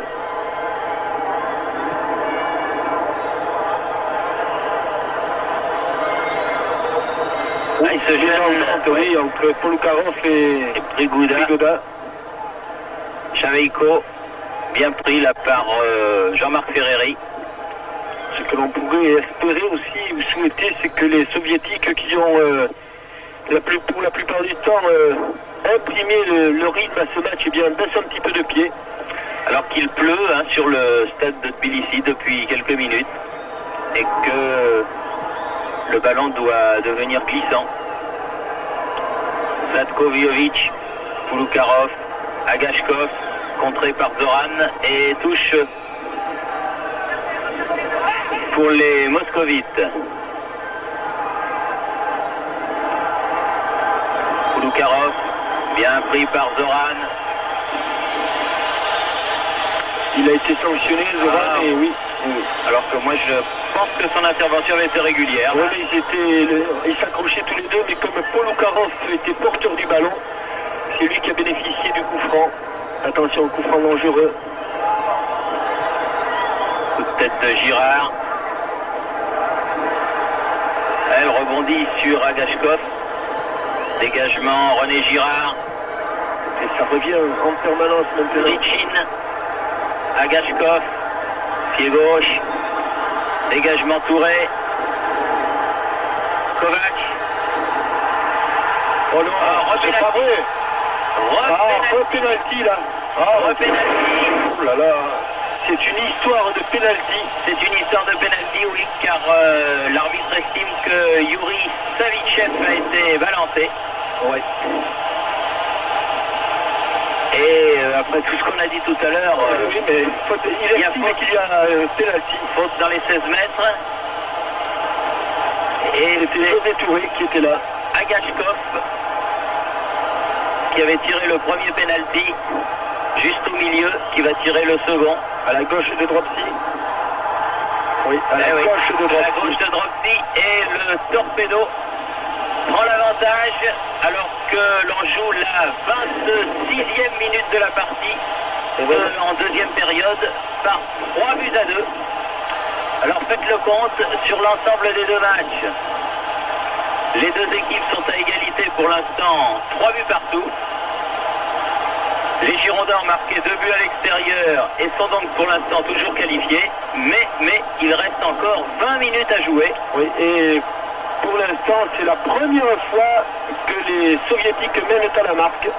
Il se gêne entre Pouloukarov et Prigouda. Chaveiko, bien pris là par Jean-Marc Ferreri. Ce que l'on pourrait espérer aussi ou souhaiter, c'est que les soviétiques qui ont pour la plupart du temps imprimé le rythme à ce match, baissent un petit peu de pied. Alors qu'il pleut sur le stade de Tbilissi depuis quelques minutes et que le ballon doit devenir glissant. Zlatko-Vjovic, Pouloukarov, Agashkov, contré par Zoran et touche pour les moscovites. Pouloukarov, bien pris par Zoran. Il a été sanctionné, Zoran, et oui. Alors que moi je pense que son intervention avait été régulière. Oui, ils s'accrochaient tous les deux, mais comme Pouloukarov était porteur du ballon, c'est lui qui a bénéficié du coup franc. Attention, coup franc dangereux. Coup de tête de Girard. Elle rebondit sur Agashkov. Dégagement René Girard. Et ça revient en permanence maintenant. Véchine. Agashkov. Pied gauche. Dégagement Touré. Kovac. Oh non, c'est pas vrai. Repénalty là. Repénalty. Oh là là. C'est une histoire de pénalty. C'est une histoire de pénalty, oui, car l'arbitre estime que Yuri Savichev a été balancé. Ouais. Et après tout ce qu'on a dit tout à l'heure, oui, mais il estime qu'il y a pénalty. Faute dans les 16 mètres. Et c'était José Touré qui était là. Agashkov qui avait tiré le premier pénalty juste au milieu, qui va tirer le second. À la gauche de Dropsy. Oui, à la gauche de Dropsy. À la gauche de Dropsy et le torpedo prend l'avantage alors que l'on joue la 26e minute de la partie en deuxième période par 3 buts à 2. Alors faites le compte sur l'ensemble des deux matchs. Les deux équipes sont à égalité pour l'instant, 3 buts partout. Les Girondins ont marqué 2 buts à l'extérieur et sont donc pour l'instant toujours qualifiés. Mais il reste encore 20 minutes à jouer. Oui, et pour l'instant, c'est la première fois que les Soviétiques mènent à la marque.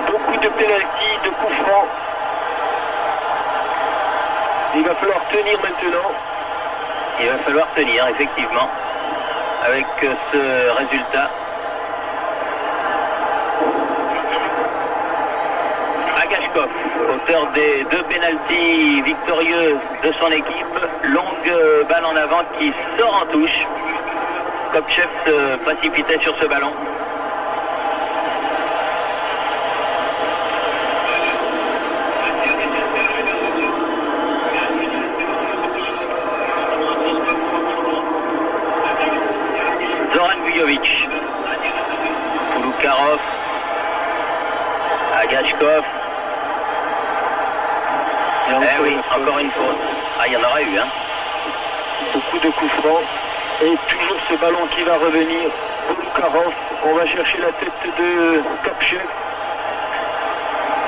Beaucoup de pénaltys, de coups francs. Il va falloir tenir maintenant. Il va falloir tenir, effectivement, avec ce résultat. Agachkov, auteur des 2 pénaltys victorieux de son équipe, longue balle en avant qui sort en touche. Kopchev se précipitait sur ce ballon. Zoran Vujovic, Pulukarov, Agachkov. Eh oui, encore une faute. Ah, il y en aura eu, hein. Beaucoup de coups francs. Et toujours ce ballon qui va revenir. Pulukarov, on va chercher la tête de Kopchev.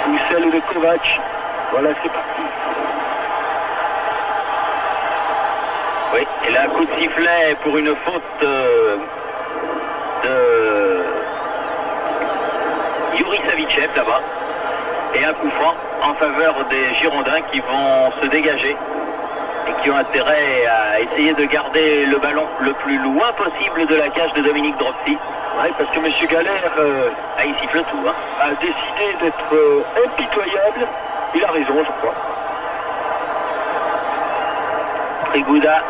Ou celle de Kovac. Voilà, c'est parti. Oui, et là, coup de sifflet pour une faute de Yuri Savichev là-bas. Et un coup franc en faveur des Girondins qui vont se dégager et qui ont intérêt à essayer de garder le ballon le plus loin possible de la cage de Dominique Dropsy. Oui, parce que M. Galère il siffle tout, hein. A décidé d'être impitoyable. Il a raison, je crois. Prigouda.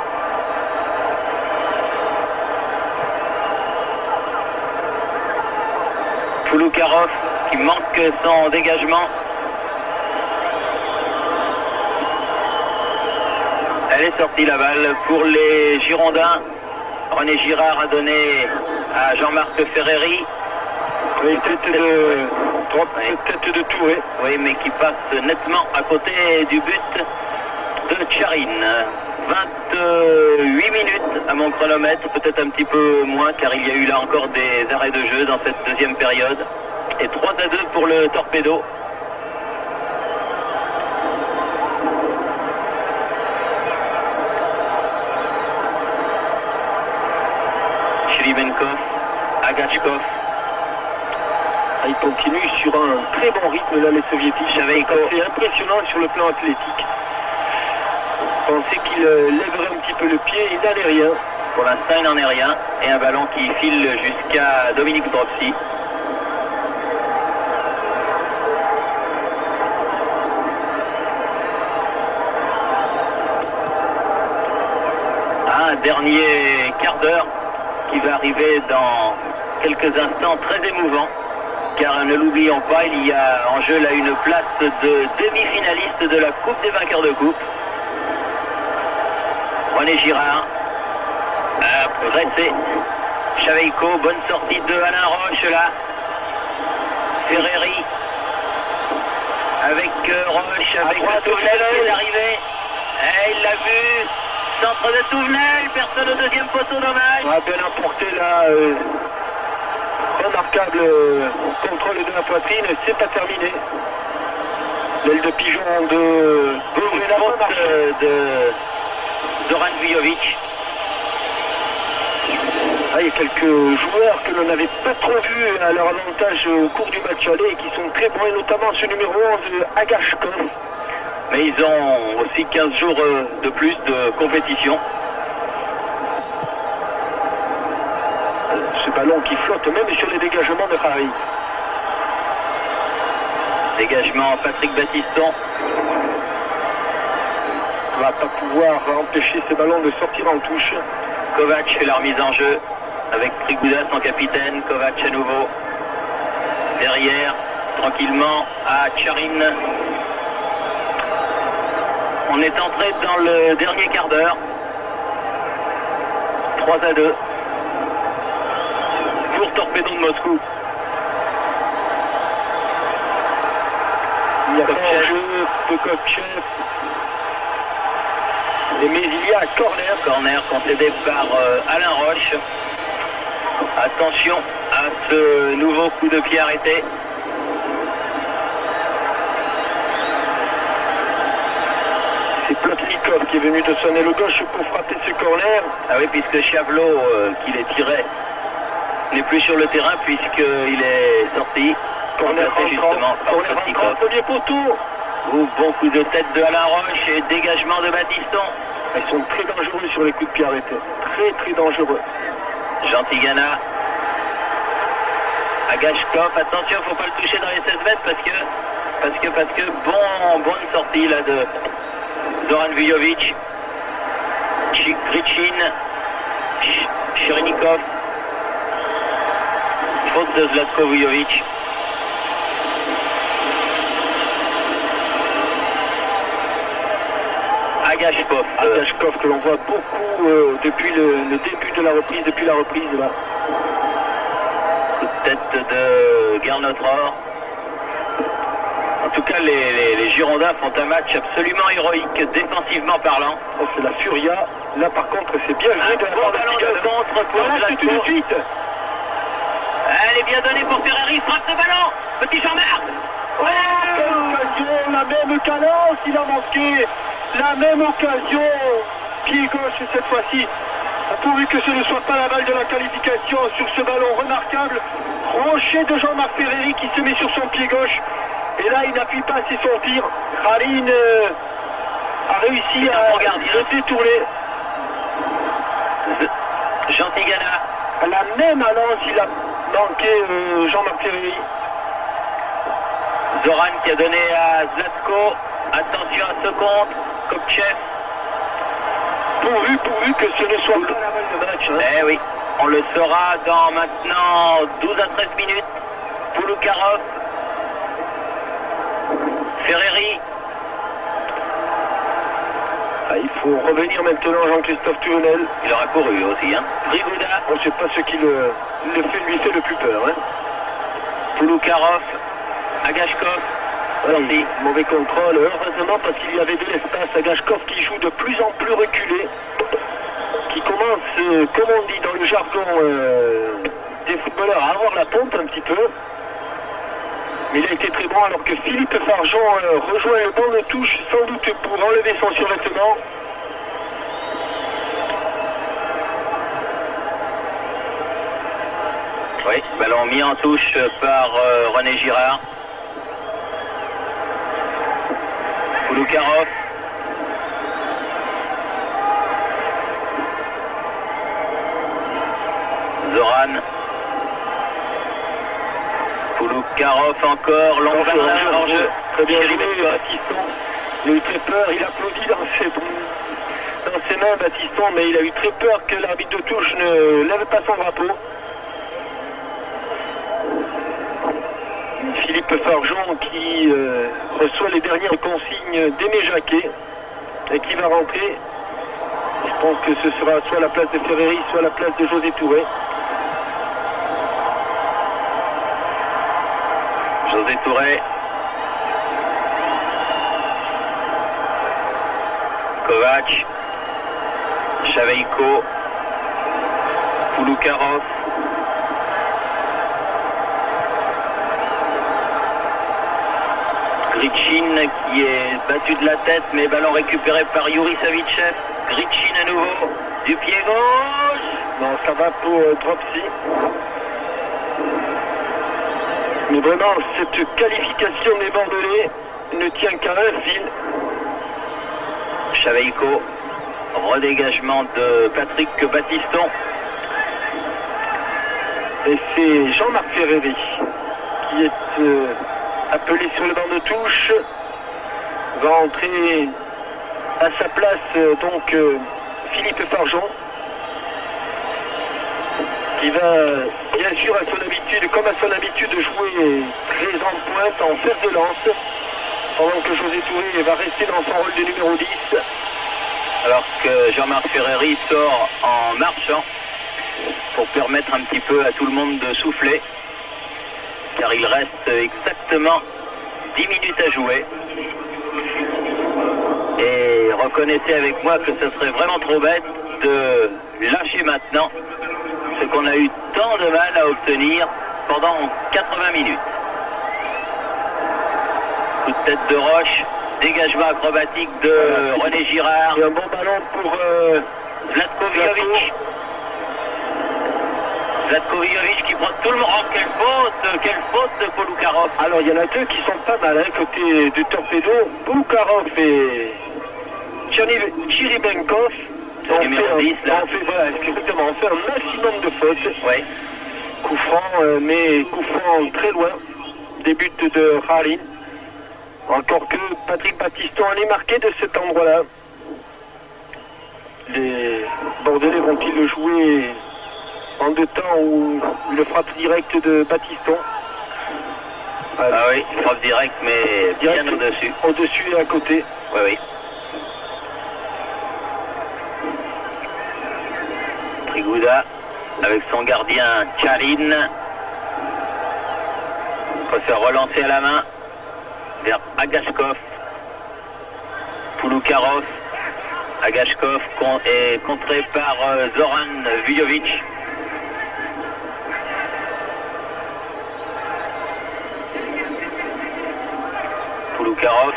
Pulukarov qui manque son dégagement. Elle est sortie la balle pour les Girondins. René Girard a donné à Jean-Marc Ferreri. Oui, tête de Touré. Oui, mais qui passe nettement à côté du but de Tcharine. 28 minutes à mon chronomètre, peut-être un petit peu moins car il y a eu là encore des arrêts de jeu dans cette deuxième période. Et 3 à 2 pour le Torpedo. Shlibenkov, Agachkov. Il continue sur un très bon rythme là, les Soviétiques. Chaveiko. C'est impressionnant sur le plan athlétique. On pensait qu'il lèverait un petit peu le pied, il n'en est rien. Pour l'instant, il n'en est rien. Et un ballon qui file jusqu'à Dominique Dropsy. Un dernier quart d'heure qui va arriver dans quelques instants, très émouvant. Car ne l'oublions pas, il y a en jeu là une place de demi-finaliste de la Coupe des vainqueurs de coupe. René Girard a pressé. Chaveiko, bonne sortie de Alain Roche là. Ferreri avec Roche, avec le Touvenel qui est arrivé. Et il l'a vu. Centre de Touvenel, personne au deuxième poteau, dommage. On a bien apporté là. Remarquable contrôle de la poitrine, c'est pas terminé. L'aile de pigeon de Zoran Vujovic. Il y a quelques joueurs que l'on n'avait pas trop vus à leur avantage au cours du match aller et qui sont très bons, et notamment ce numéro 11, Agachkov. Mais ils ont aussi 15 jours de plus de compétition. Ce ballon qui flotte même sur les dégagements de Harry. Dégagement Patrick Battiston. On ne va pas pouvoir empêcher ce ballon de sortir en touche. Kovac fait la remise en jeu avec Prigouda, son capitaine. Kovac à nouveau. Derrière, tranquillement, à Tcharine. On est entré dans le dernier quart d'heure. 3-2 pour Torpedo de Moscou. Il y a pas de jeu de Kopchev. Mais il y a corner. Corner concédé par Alain Roche. Attention à ce nouveau coup de pied arrêté. C'est Plotnikov qui est venu de son aile gauche pour frapper ce corner. Ah oui, puisque Chavelot, qui les tirait, n'est plus sur le terrain puisqu'il est sorti. Corner justement par rentrant, premier poteau. Bon coup de tête de Alain Roche et dégagement de Battiston. Ils sont très dangereux sur les coups de pied arrêtés. Très très dangereux. Jean Tigana. Agashkov, attention, il ne faut pas le toucher dans les 16 mètres parce que bonne sortie là de Zoran Vujovic. Grichin. Cherenikov. Faute de Zlatko Vujovic. Agashkov que l'on voit beaucoup depuis le début de la reprise, depuis la reprise là. Coup de tête de Garnotror. En tout cas, les Girondins font un match absolument héroïque, défensivement parlant. Oh, c'est la Furia. Là par contre, c'est bien joué de la part ballon de contre pour c'est tout de suite. Elle est bien donnée pour Ferreri, frappe ce ballon. Petit Jean-Marc. Occasion, la même cadence, il a manqué. La même occasion, pied gauche cette fois-ci, pourvu que ce ne soit pas la balle de la qualification sur ce ballon remarquable. Crochet de Jean-Marc Ferreri qui se met sur son pied gauche. Et là, il n'appuie pas assez son tir. Khalin a réussi à le détourner. Jean Tigana. À la même annonce, il a manqué Jean-Marc Ferreri. Zoran qui a donné à Zlatko. Attention à ce contre. Kopchev. Pourvu que ce ne soit pas la balle de match. Hein. Eh oui, on le saura dans maintenant 12 à 13 minutes. Pouloukarov. Ferreri. Il faut revenir maintenant Jean-Christophe Tournel. Il aura couru aussi. Hein. Rigouda. On ne sait pas ce qui lui fait le plus peur. Hein. Pouloukarov. Agashkov. Oui, mauvais contrôle, heureusement parce qu'il y avait de l'espace. Agashkov qui joue de plus en plus reculé, qui commence, comme on dit dans le jargon des footballeurs, à avoir la pompe un petit peu. Mais il a été très bon alors que Philippe Farjon rejoint le banc de touche, sans doute pour enlever son survêtement. Oui, ballon mis en touche par René Girard. Pouloukarov. Zoran. Pouloukarov encore, long en jeu. Très bien joué, Battiston. Il a eu très peur, il applaudit dans ses mains Battiston, mais il a eu très peur que l'arbitre de touche ne lève pas son drapeau. Philippe Farjon qui reçoit les dernières consignes d'Aimé Jacquet et qui va rentrer. Je pense que ce sera soit la place de Ferreri, soit la place de José Touré. José Touré. Kovac. Chaveiko. Pouloukarov. Grichin qui est battu de la tête, mais ballon récupéré par Yuri Savichev. Grichin à nouveau, du pied gauche. Non, ça va pour Dropsy. Mais vraiment, cette qualification des Bordelais ne tient qu'à un fil. Chaveiko, redégagement de Patrick Battiston. Et c'est Jean-Marc Ferreri qui est appelé sur le banc de touche. Va entrer à sa place donc Philippe Farjon, qui va bien sûr à son habitude, comme à son habitude, jouer très en pointe, en fer de lance, pendant que José Touré va rester dans son rôle de numéro 10. Alors que Jean-Marc Ferreri sort en marchant pour permettre un petit peu à tout le monde de souffler, car il reste exactement 10 minutes à jouer. Et reconnaissez avec moi que ce serait vraiment trop bête de lâcher maintenant ce qu'on a eu tant de mal à obtenir pendant 80 minutes. Coup de tête de Roche, dégagement acrobatique de René Girard. Et un bon ballon pour Zlatko Vijovic. Zlatko Vijovic qui prend tout le monde. Oh, quelle faute de Polukarov. Alors il y en a deux qui sont pas mal, hein, côté du Torpedo. Polukarov et Chiribenkov. Le numéro 10 là. Voilà, exactement, on fait un maximum de fautes. Oui. Coup franc, mais coup franc très loin. Des buts de Ralin. Encore que Patrick Battiston en est marqué de cet endroit-là. Les Bordelais vont-ils le jouer en deux temps ou une frappe directe de Battiston? Ah oui, frappe directe, mais bien au-dessus. Au-dessus et à côté. Oui, oui. Trigouda avec son gardien Tchalin. Faut se relancer à la main vers Agashkov. Polukarov. Agashkov est contré par Zoran Vujovic. Polukarov.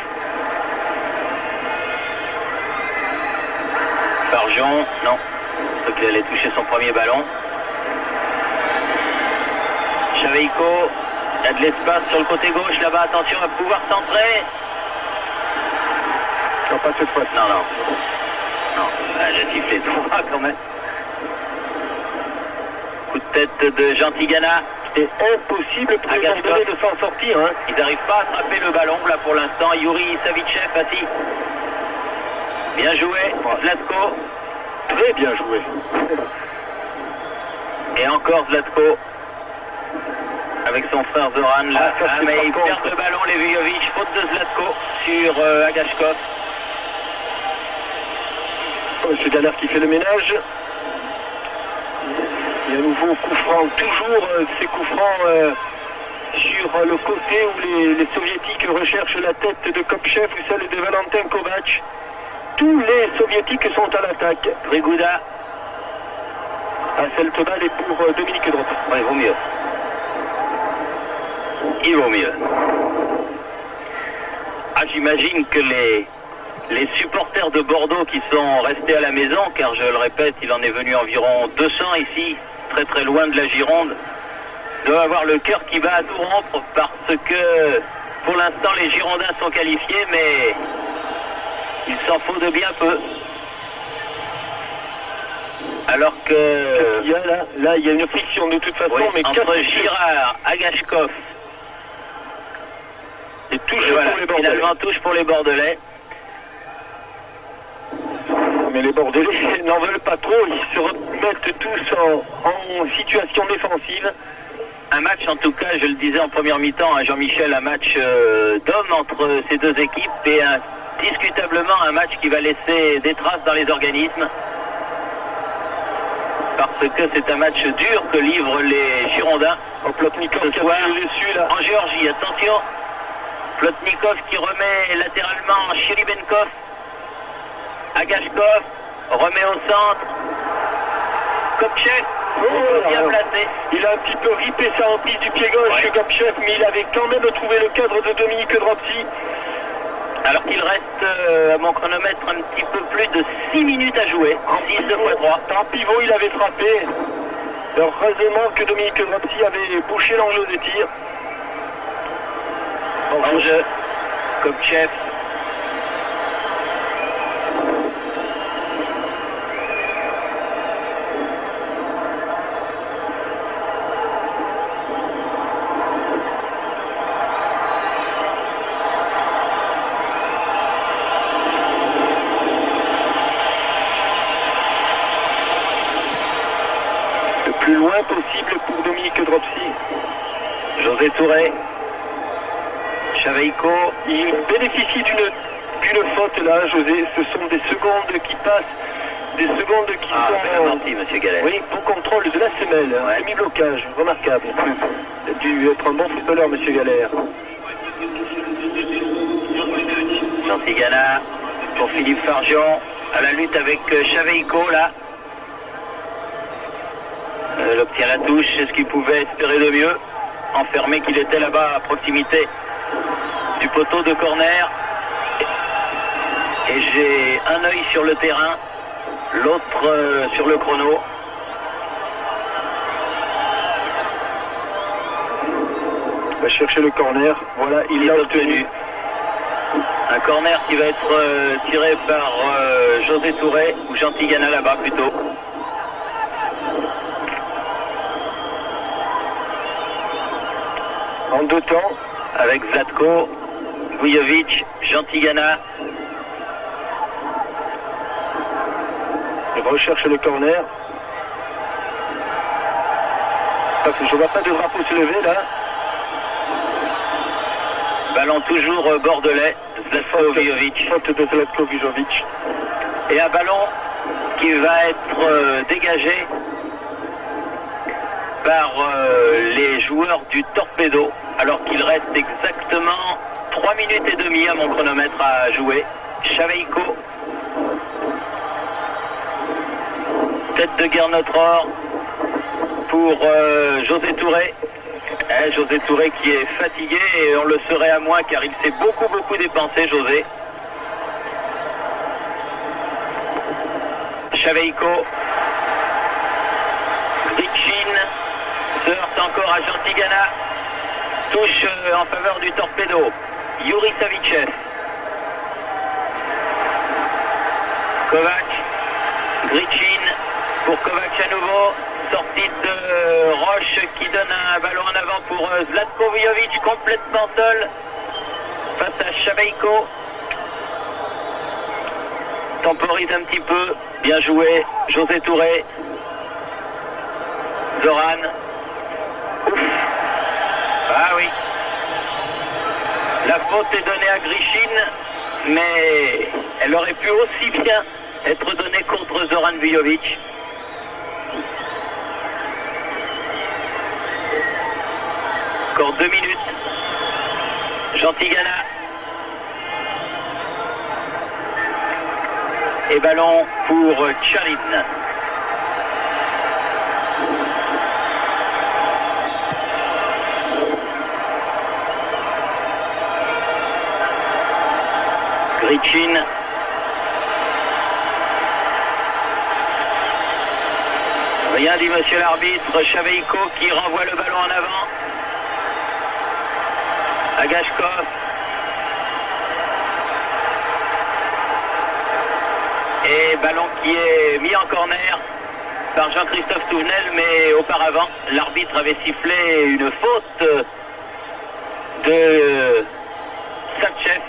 Farjon, non. Donc il allait toucher son premier ballon. Chaveiko. Il y a de l'espace sur le côté gauche là-bas, attention à pouvoir centrer. Non, pas cette fois. Non, non. Non, j'ai sifflé droit quand même. Coup de tête de Jean Tigana. C'est impossible pour les Bordelais de s'en sortir. Hein. Ils n'arrivent pas à attraper le ballon là pour l'instant. Yuri Savichev assis. Bien joué, Zlatko. Très bien joué. Et encore Zlatko. Avec son frère Zoran là. Mais il perd le ballon, les Vujovic. Faute de Zlatko sur Agashkov. C'est Galère qui fait le ménage. Il y a un nouveau coup franc. Toujours ces coups francs sur le côté où les soviétiques recherchent la tête de Kopchev ou celle de Valentin Kovac. Tous les soviétiques sont à l'attaque. Trigouda. Celle de balle est pour Dominique Drop. Ouais, il vaut mieux. Il vaut mieux. Ah, j'imagine que les supporters de Bordeaux qui sont restés à la maison, car je le répète, il en est venu environ 200 ici, très très loin de la Gironde, doivent avoir le cœur qui bat à tout rompre parce que pour l'instant les Girondins sont qualifiés, mais il s'en faut de bien peu. Alors que... Il y a là, il y a une friction de toute façon, oui, mais entre Girard, Agashkov, et touche pour les Bordelais. Finalement touche pour les Bordelais. Mais les Bordelais n'en veulent pas trop, ils se remettent tous en situation défensive. Un match en tout cas, je le disais en première mi-temps à Jean-Michel, un match d'hommes entre ces deux équipes et indiscutablement un match qui va laisser des traces dans les organismes. Parce que c'est un match dur que livrent les Girondins. Plotnikov ce soir dessus, là. En Géorgie, attention. Plotnikov qui remet latéralement Chiribenkov. Agashkov remet au centre. Kopchev, bien placé. Il a un petit peu ripé sa reprise du pied gauche, Kopchev, mais il avait quand même trouvé le cadre de Dominique Dropsy. Alors qu'il reste à mon chronomètre un petit peu plus de 6 minutes à jouer. 6 x 3. En pivot, il avait frappé. Heureusement que Dominique Dropsy avait bouché l'angle de tir. En jeu, Kopchev. Plus loin possible pour Dominique Dropsy. José Touré. Chaveiko. Il bénéficie d'une d'une faute là, José. Ce sont des secondes qui passent, des secondes qui sont... Merci, monsieur Galère. Oui, bon contrôle de la semelle, un semi-blocage, remarquable. Il a dû être un bon footballeur, monsieur Galère. Chantigana pour Philippe Fargeon, à la lutte avec Chaveiko là. Il obtient la touche, c'est ce qu'il pouvait espérer de mieux. Enfermé qu'il était là-bas à proximité du poteau de corner. Et j'ai un œil sur le terrain, l'autre sur le chrono. Il va chercher le corner, voilà, il l'a obtenu. Un corner qui va être tiré par José Touré, ou Chantigana là-bas plutôt. En deux temps, avec Zlatko, Vujovic, Chantigana. Il recherche le corner. Je ne vois pas de drapeau se lever là. Ballon toujours bordelais, Zlatko Vujovic. Faute de Zlatko Vujovic. Et un ballon qui va être dégagé par les joueurs du Torpedo, alors qu'il reste exactement 3 minutes et demie à mon chronomètre à jouer. Chaveiko, tête de guerre notre or pour José Touré. José Touré qui est fatigué et on le serait à moins car il s'est beaucoup dépensé, José. Chaveiko, Grichin se heurte encore à Chantigana. Touche en faveur du Torpedo. Yuri Savichev. Kovac. Grichin pour Kovac à nouveau. Sortie de Roche qui donne un ballon en avant pour Zlatko Vujovic, complètement seul face à Chaveiko. Temporise un petit peu. Bien joué. José Touré. Zoran. Ouf. Ah oui. La faute est donnée à Grichin, mais elle aurait pu aussi bien être donnée contre Zoran Vujovic. Encore 2 minutes. Chantigana. Et ballon pour Tcharin. Grichin. Rien dit monsieur l'arbitre. Chaveiko qui renvoie le ballon en avant. Agashkov. Et ballon qui est mis en corner par Jean-Christophe Touvenel, mais auparavant, l'arbitre avait sifflé une faute de Satchev.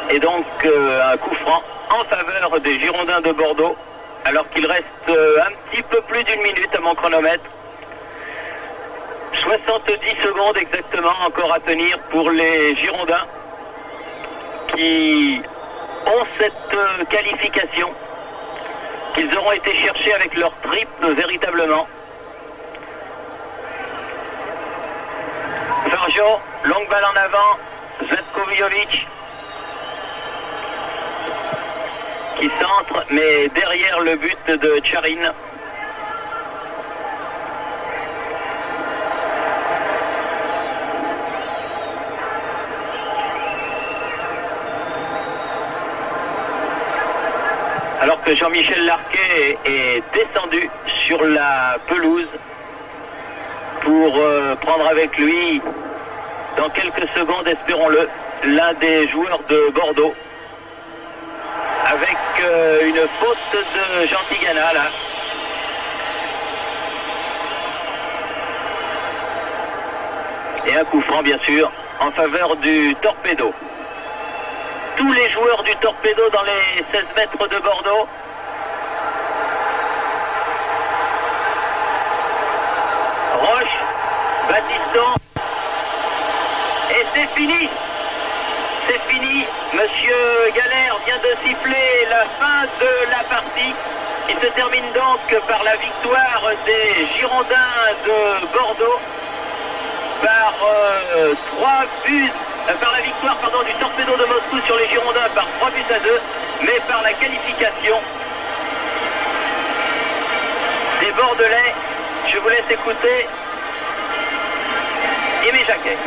Et donc un coup franc en faveur des Girondins de Bordeaux, alors qu'il reste un petit peu plus d'une minute à mon chronomètre. 70 secondes exactement encore à tenir pour les Girondins qui ont cette qualification qu'ils auront été chercher avec leur triple véritablement. Fargeon, longue balle en avant, Zlatko Vujovic qui centre, mais derrière le but de Tcharin. Alors que Jean-Michel Larquet est descendu sur la pelouse pour prendre avec lui, dans quelques secondes, espérons-le, l'un des joueurs de Bordeaux. Avec une faute de Chantigana là. Et un coup franc bien sûr en faveur du Torpedo. Tous les joueurs du Torpedo dans les 16 mètres de Bordeaux. Roche, Baptiston. Et c'est fini. C'est fini. Monsieur Galère vient de siffler la fin de la partie. Il se termine donc par la victoire des Girondins de Bordeaux par 3 buts, par la victoire du Torpedo de Moscou sur les Girondins par 3 buts à 2, mais par la qualification des Bordelais. Je vous laisse écouter Aimé Jacquet.